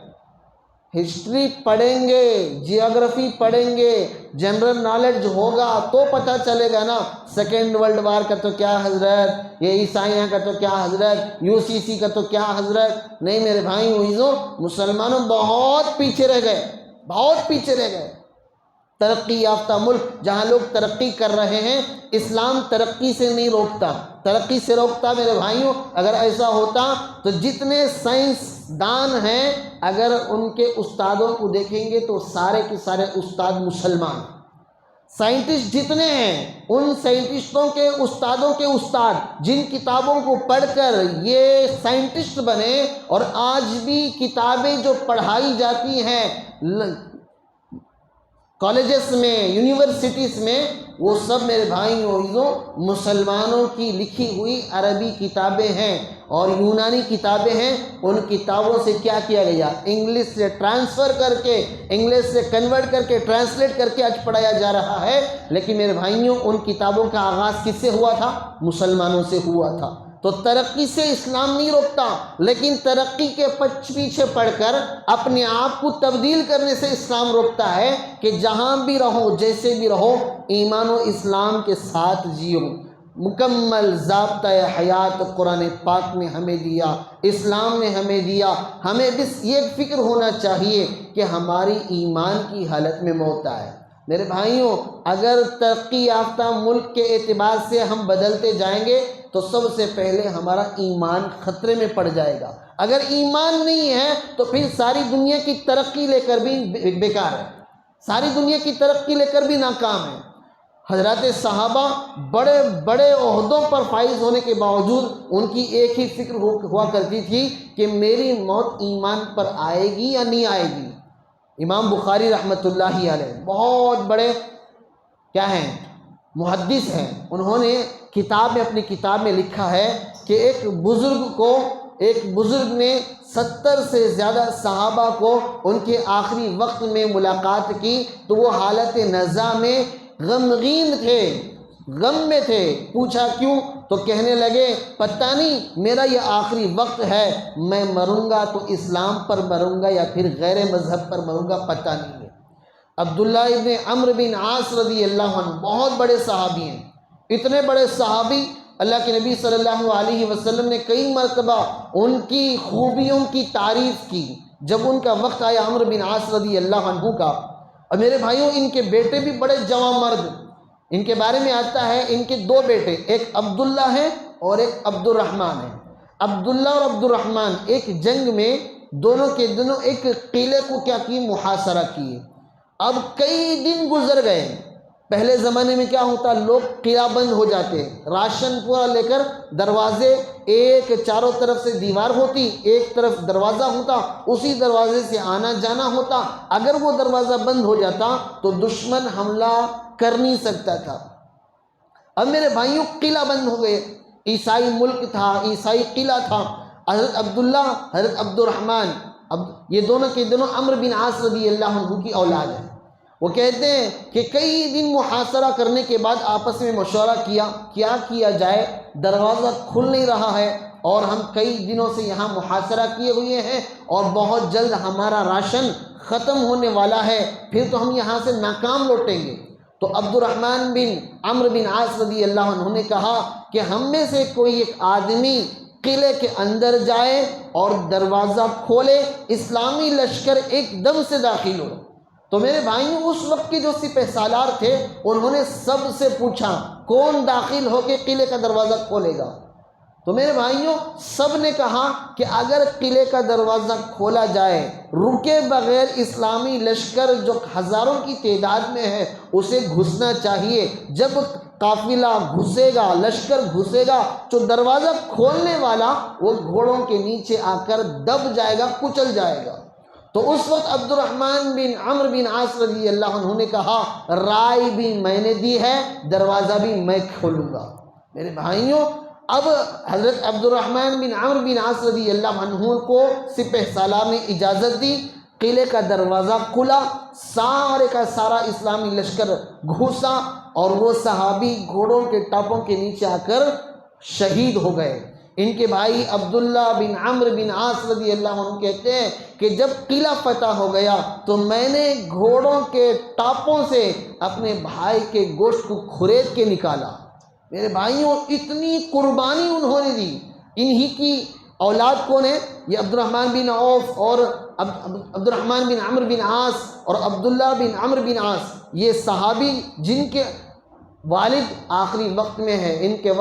ہسٹری پڑھیں گے، جیوگرافی پڑھیں گے، جنرل نالج ہوگا تو پتہ چلے گا نا، سیکنڈ ورلڈ وار کا تو کیا حضرت، یہ عیسائیوں کا تو کیا حضرت، UCC کا تو کیا حضرت۔ نہیں میرے بھائیوں عزیزوں، مسلمانوں بہت پیچھے رہ گئے، بہت پیچھے رہ گئے۔ ترقی یافتہ ملک جہاں لوگ ترقی کر رہے ہیں، اسلام ترقی سے نہیں روکتا، ترقی سے روکتا میرے بھائیوں۔ اگر ایسا ہوتا تو جتنے سائنس دان ہیں، اگر ان کے استادوں کو دیکھیں گے تو سارے کے سارے استاد مسلمان۔ سائنٹسٹ جتنے ہیں، ان سائنٹسٹوں کے استادوں کے استاد جن کتابوں کو پڑھ کر یہ سائنٹسٹ بنے، اور آج بھی کتابیں جو پڑھائی جاتی ہیں کالجز میں، یونیورسٹیز میں، وہ سب میرے بھائیوں عزیزوں مسلمانوں کی لکھی ہوئی عربی کتابیں ہیں اور یونانی کتابیں ہیں۔ ان کتابوں سے کیا کیا گیا؟ انگلش سے ٹرانسفر کر کے، انگلش سے کنورٹ کر کے، ٹرانسلیٹ کر کے آج پڑھایا جا رہا ہے۔ لیکن میرے بھائیوں ان کتابوں کا آغاز کس سے ہوا تھا؟ مسلمانوں سے ہوا تھا۔ تو ترقی سے اسلام نہیں روکتا، لیکن ترقی کے پیچھے پڑھ کر اپنے آپ کو تبدیل کرنے سے اسلام روکتا ہے کہ جہاں بھی رہو، جیسے بھی رہو، ایمان و اسلام کے ساتھ جیو۔ مکمل ضابطہ حیات قرآن پاک نے ہمیں دیا، اسلام نے ہمیں دیا۔ ہمیں بس یہ فکر ہونا چاہیے کہ ہماری ایمان کی حالت میں موت آئے۔ میرے بھائیوں اگر ترقی یافتہ ملک کے اعتبار سے ہم بدلتے جائیں گے تو سب سے پہلے ہمارا ایمان خطرے میں پڑ جائے گا۔ اگر ایمان نہیں ہے تو پھر ساری دنیا کی ترقی لے کر بھی بیکار ہے، ساری دنیا کی ترقی لے کر بھی ناکام ہے۔ حضرات صحابہ بڑے بڑے عہدوں پر فائز ہونے کے باوجود ان کی ایک ہی فکر ہوا کرتی تھی کہ میری موت ایمان پر آئے گی یا نہیں آئے گی۔ امام بخاری رحمۃ اللہ علیہ بہت بڑے کیا ہیں؟ محدث ہیں۔ انہوں نے اپنی کتاب میں لکھا ہے کہ ایک بزرگ نے 70 سے زیادہ صحابہ کو ان کے آخری وقت میں ملاقات کی تو وہ حالت نزع میں غمگین تھے، غم میں تھے۔ پوچھا کیوں؟ تو کہنے لگے پتہ نہیں میرا یہ آخری وقت ہے، میں مروں گا تو اسلام پر مروں گا یا پھر غیر مذہب پر مروں گا، پتہ نہیں ہے۔ عبداللہ ابن عمرو بن عاص رضی اللہ عنہ بہت بڑے صحابی ہیں، اتنے بڑے صحابی اللہ کے نبی صلی اللہ علیہ وسلم نے کئی مرتبہ ان کی خوبیوں کی تعریف کی۔ جب ان کا وقت آیا عمرو بن عاص رضی اللہ عنہ کا، اور میرے بھائیوں ان کے بیٹے بھی بڑے جواں مرد، ان کے بارے میں آتا ہے ان کے 2 بیٹے، ایک عبداللہ ہے اور ایک عبد الرحمن ہے۔ عبداللہ اور عبد الرحمن ایک جنگ میں دونوں کے دونوں ایک قلعے کو کیا کی؟ محاصرہ کیے۔ اب کئی دن گزر گئے۔ پہلے زمانے میں کیا ہوتا؟ لوگ قلعہ بند ہو جاتے، راشن پورا لے کر دروازے، ایک چاروں طرف سے دیوار ہوتی، ایک طرف دروازہ ہوتا، اسی دروازے سے آنا جانا ہوتا۔ اگر وہ دروازہ بند ہو جاتا تو دشمن حملہ کر نہیں سکتا تھا۔ اب میرے بھائیوں قلعہ بند ہو گئے، عیسائی ملک تھا، عیسائی قلعہ تھا۔ حضرت عبداللہ، حضرت عبد الرحمن، یہ دونوں کے دونوں عمرو بن عاص رضی اللہ عنہ کی اولاد ہیں۔ وہ کہتے ہیں کہ کئی دن محاصرہ کرنے کے بعد آپس میں مشورہ کیا کیا جائے، دروازہ کھل نہیں رہا ہے اور ہم کئی دنوں سے یہاں محاصرہ کیے ہوئے ہیں اور بہت جلد ہمارا راشن ختم ہونے والا ہے، پھر تو ہم یہاں سے ناکام لوٹیں گے۔ تو عبد الرحمن بن عمرو بن عاص رضی اللہ عنہ نے کہا کہ ہم میں سے کوئی ایک آدمی قلعے کے اندر جائے اور دروازہ کھولے، اسلامی لشکر ایک دم سے داخل ہو۔ تو میرے بھائیوں اس وقت کے جو سپہ سالار تھے انہوں نے سب سے پوچھا کون داخل ہو کے قلعے کا دروازہ کھولے گا؟ تو میرے بھائیوں سب نے کہا کہ اگر قلعے کا دروازہ کھولا جائے، رکے بغیر اسلامی لشکر جو ہزاروں کی تعداد میں ہے اسے گھسنا چاہیے۔ جب قافلہ گھسے گا، لشکر گھسے گا، جو دروازہ کھولنے والا وہ گھوڑوں کے نیچے آ کر دب جائے گا، کچل جائے گا۔ تو اس وقت عبد الرحمن بن عمرو بن عاص رضی اللہ عنہ نے کہا رائے بھی میں نے دی ہے، دروازہ بھی میں کھولوں گا۔ میرے بھائیوں، اب حضرت عبد الرحمن بن عمرو بن عاص رضی اللہ عنہ کو سپہ سالار نے اجازت دی، قلعے کا دروازہ کھلا، سارے کا سارا اسلامی لشکر گھوسا اور وہ صحابی گھوڑوں کے ٹاپوں کے نیچے آ کر شہید ہو گئے۔ ان کے بھائی عبداللہ بن عمرو بن عاص رضی اللہ عنہ کہتے ہیں کہ جب قلعہ فتح ہو گیا تو میں نے گھوڑوں کے ٹاپوں سے اپنے بھائی کے گوشت کو کھرید کے نکالا۔ میرے بھائیوں، اتنی قربانی انہوں نے دی۔ انہی کی اولاد کون ہے؟ یہ عبد الرحمن بن عوف اور عبد الرحمن بن عمرو بن عاص اور عبداللہ بن عمرو بن عاص، یہ صحابی جن کے والد آخری وقت میں ہے، ان کے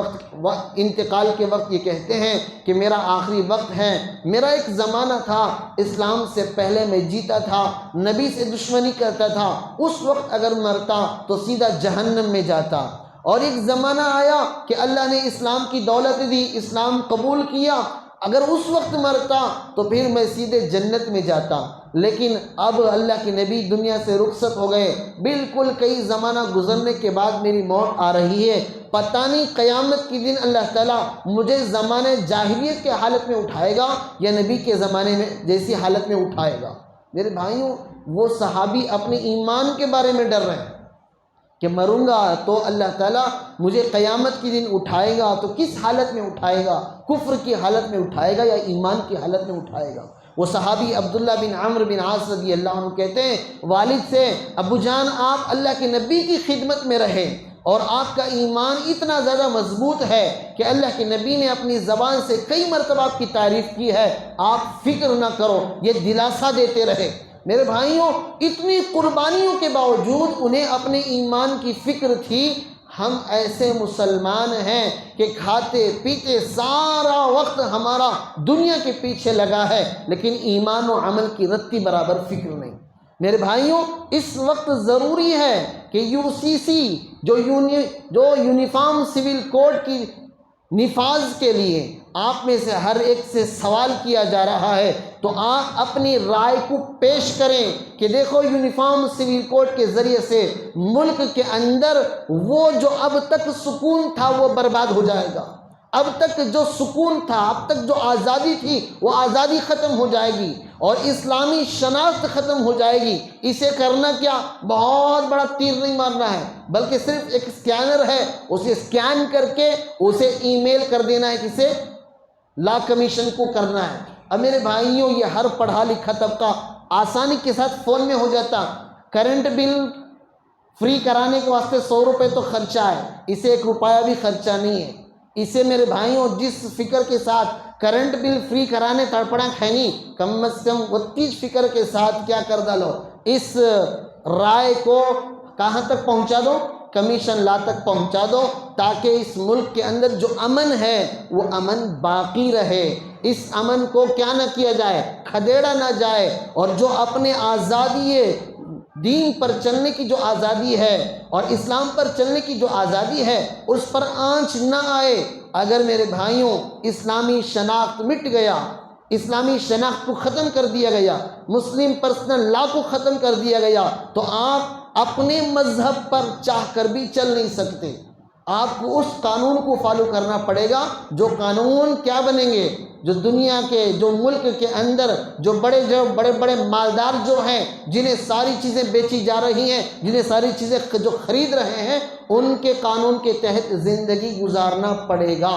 انتقال کے وقت یہ کہتے ہیں کہ میرا آخری وقت ہے، میرا ایک زمانہ تھا اسلام سے پہلے میں جیتا تھا، نبی سے دشمنی کرتا تھا، اس وقت اگر مرتا تو سیدھا جہنم میں جاتا، اور ایک زمانہ آیا کہ اللہ نے اسلام کی دولت دی، اسلام قبول کیا، اگر اس وقت مرتا تو پھر میں سیدھے جنت میں جاتا، لیکن اب اللہ کے نبی دنیا سے رخصت ہو گئے، بالکل کئی زمانہ گزرنے کے بعد میری موت آ رہی ہے، پتہ نہیں قیامت کے دن اللہ تعالیٰ مجھے زمانے جاہلیت کے حالت میں اٹھائے گا یا نبی کے زمانے میں جیسی حالت میں اٹھائے گا۔ میرے بھائیوں، وہ صحابی اپنے ایمان کے بارے میں ڈر رہے ہیں کہ مروں گا تو اللہ تعالیٰ مجھے قیامت کے دن اٹھائے گا تو کس حالت میں اٹھائے گا، کفر کی حالت میں اٹھائے گا یا ایمان کی حالت میں اٹھائے گا۔ وہ صحابی عبداللہ بن عمرو بن عاص رضی اللہ عنہ کہتے ہیں والد سے، ابو جان آپ اللہ کے نبی کی خدمت میں رہے اور آپ کا ایمان اتنا زیادہ مضبوط ہے کہ اللہ کے نبی نے اپنی زبان سے کئی مرتبہ آپ کی تعریف کی ہے، آپ فکر نہ کرو، یہ دلاسا دیتے رہے۔ میرے بھائیوں، اتنی قربانیوں کے باوجود انہیں اپنے ایمان کی فکر تھی۔ ہم ایسے مسلمان ہیں کہ کھاتے پیتے سارا وقت ہمارا دنیا کے پیچھے لگا ہے، لیکن ایمان و عمل کی رتی برابر فکر نہیں۔ میرے بھائیوں، اس وقت ضروری ہے کہ UCC جو یونیفارم سول کوڈ کی نفاذ کے لیے آپ میں سے ہر ایک سے سوال کیا جا رہا ہے، تو آپ اپنی رائے کو پیش کریں کہ دیکھو یونیفارم سول کوڈ کے ذریعے سے ملک کے اندر وہ جو اب تک سکون تھا وہ برباد ہو جائے گا، اب تک جو سکون تھا، اب تک جو آزادی تھی وہ آزادی ختم ہو جائے گی اور اسلامی شناخت ختم ہو جائے گی۔ اسے کرنا کیا، بہت بڑا تیر نہیں مارنا ہے، بلکہ صرف ایک اسکینر ہے، اسے اسکین کر کے اسے ای میل کر دینا ہے، کسے؟ لا کمیشن کو کرنا ہے۔ اب میرے بھائیوں، یہ ہر پڑھا لکھا طبقہ آسانی کے ساتھ فون میں ہو جاتا۔ کرنٹ بل فری کرانے کے واسطے 100 روپے تو خرچہ ہے، اسے 1 روپیہ بھی خرچہ نہیں ہے۔ اسے میرے بھائیوں جس فکر کے ساتھ کرنٹ بل فری کرانے تڑپڑا کھینی، کم از کم 32 فکر کے ساتھ کیا کر ڈالو، اس رائے کو کہاں تک پہنچا دو، کمیشن لا تک پہنچا دو، تاکہ اس ملک کے اندر جو امن ہے وہ امن باقی رہے، اس امن کو کیا نہ کیا جائے، کھدیڑا نہ جائے، اور جو اپنے آزادی دین پر چلنے کی جو آزادی ہے اور اسلام پر چلنے کی جو آزادی ہے اس پر آنچ نہ آئے۔ اگر میرے بھائیوں اسلامی شناخت مٹ گیا، اسلامی شناخت کو ختم کر دیا گیا، مسلم پرسنل لا کو ختم کر دیا گیا، تو آپ اپنے مذہب پر چاہ کر بھی چل نہیں سکتے۔ آپ کو اس قانون کو فالو کرنا پڑے گا جو قانون کیا بنیں گے، جو دنیا کے، جو ملک کے اندر جو بڑے مالدار جو ہیں، جنہیں ساری چیزیں بیچی جا رہی ہیں، جنہیں ساری چیزیں جو خرید رہے ہیں، ان کے قانون کے تحت زندگی گزارنا پڑے گا۔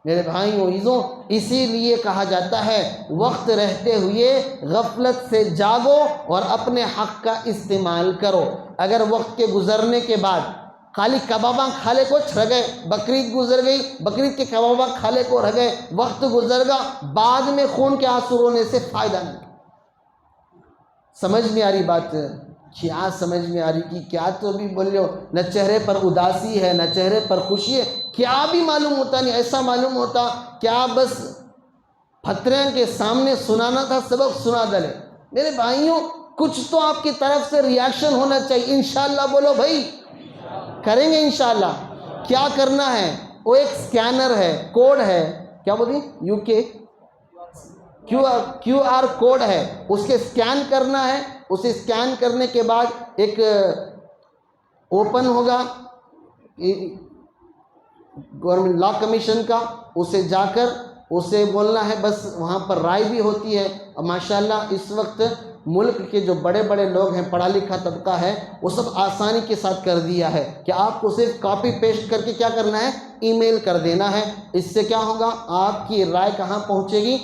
میرے بھائیوں عزیزوں، اسی لیے کہا جاتا ہے وقت رہتے ہوئے غفلت سے جاگو اور اپنے حق کا استعمال کرو۔ اگر وقت کے گزرنے کے بعد خالی کباباں کھالے کو رہ گئے، بقرعید گزر گئی، بقرعید کے کباباں کھالے کو رہ گئے، وقت گزر گا، بعد میں خون کے آنسو رونے سے فائدہ نہیں۔ سمجھ میں آ رہی بات؟ کیا سمجھ میں آ رہی کہ کیا تو بھی بول رہے ہو، نہ چہرے پر اداسی ہے نہ چہرے پر خوشی ہے، کیا بھی معلوم ہوتا نہیں، ایسا معلوم ہوتا کیا بس پھتریں کے سامنے سنانا تھا، سبق سنا ڈالے۔ میرے بھائیوں، کچھ تو آپ کی طرف سے ریاکشن ہونا چاہیے۔ انشاءاللہ بولو بھائی، کریں گے انشاءاللہ۔ کیا کرنا ہے؟ وہ ایک سکینر ہے، کوڈ ہے، کیا بولی UK QR کوڈ ہے، اس کے سکین کرنا ہے، اسے سکین کرنے کے بعد ایک اوپن ہوگا، گورنمنٹ لا کمیشن کا، اسے جا کر اسے بولنا ہے، بس وہاں پر رائے بھی ہوتی ہے۔ اور ماشاءاللہ اس وقت ملک کے جو بڑے بڑے لوگ ہیں، پڑھا لکھا طبقہ ہے، وہ سب آسانی کے ساتھ کر دیا ہے کہ آپ کو صرف کاپی پیسٹ کر کے کیا کرنا ہے، ای میل کر دینا ہے۔ اس سے کیا ہوگا، آپ کی رائے کہاں پہنچے گی،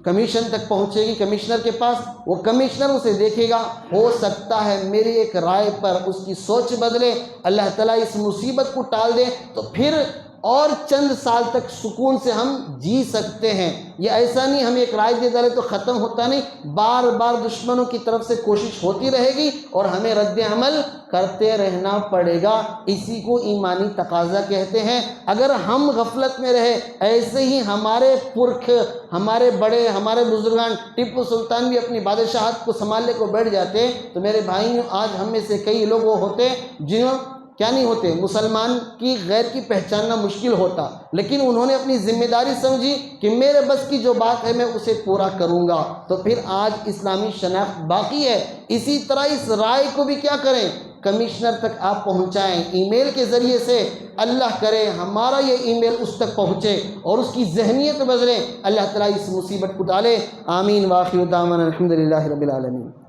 کمیشن تک پہنچے گی، کمشنر کے پاس، وہ کمشنر اسے دیکھے گا، ہو سکتا ہے میری ایک رائے پر اس کی سوچ بدلے، اللہ تعالیٰ اس مصیبت کو ٹال دے، تو پھر اور چند سال تک سکون سے ہم جی سکتے ہیں۔ یہ ایسا نہیں ہم ایک رائے دے ڈالے تو ختم ہوتا نہیں، بار بار دشمنوں کی طرف سے کوشش ہوتی رہے گی اور ہمیں رد عمل کرتے رہنا پڑے گا۔ اسی کو ایمانی تقاضا کہتے ہیں۔ اگر ہم غفلت میں رہے، ایسے ہی ہمارے پرکھ، ہمارے بڑے، ہمارے بزرگان، ٹیپو سلطان بھی اپنی بادشاہت کو سنبھالنے کو بیٹھ جاتے، تو میرے بھائیوں آج ہم میں سے کئی لوگ وہ ہوتے جنہوں کیا نہیں ہوتے، مسلمان کی غیر کی پہچاننا مشکل ہوتا، لیکن انہوں نے اپنی ذمہ داری سمجھی کہ میرے بس کی جو بات ہے میں اسے پورا کروں گا، تو پھر آج اسلامی شناخت باقی ہے۔ اسی طرح اس رائے کو بھی کیا کریں، کمشنر تک آپ پہنچائیں، ای میل کے ذریعے سے۔ اللہ کرے ہمارا یہ ای میل اس تک پہنچے اور اس کی ذہنیت بدلے، اللہ تعالیٰ اس مصیبت کو ڈالے۔ آمین۔ واخر دعوانا الحمدللہ رب العالمین۔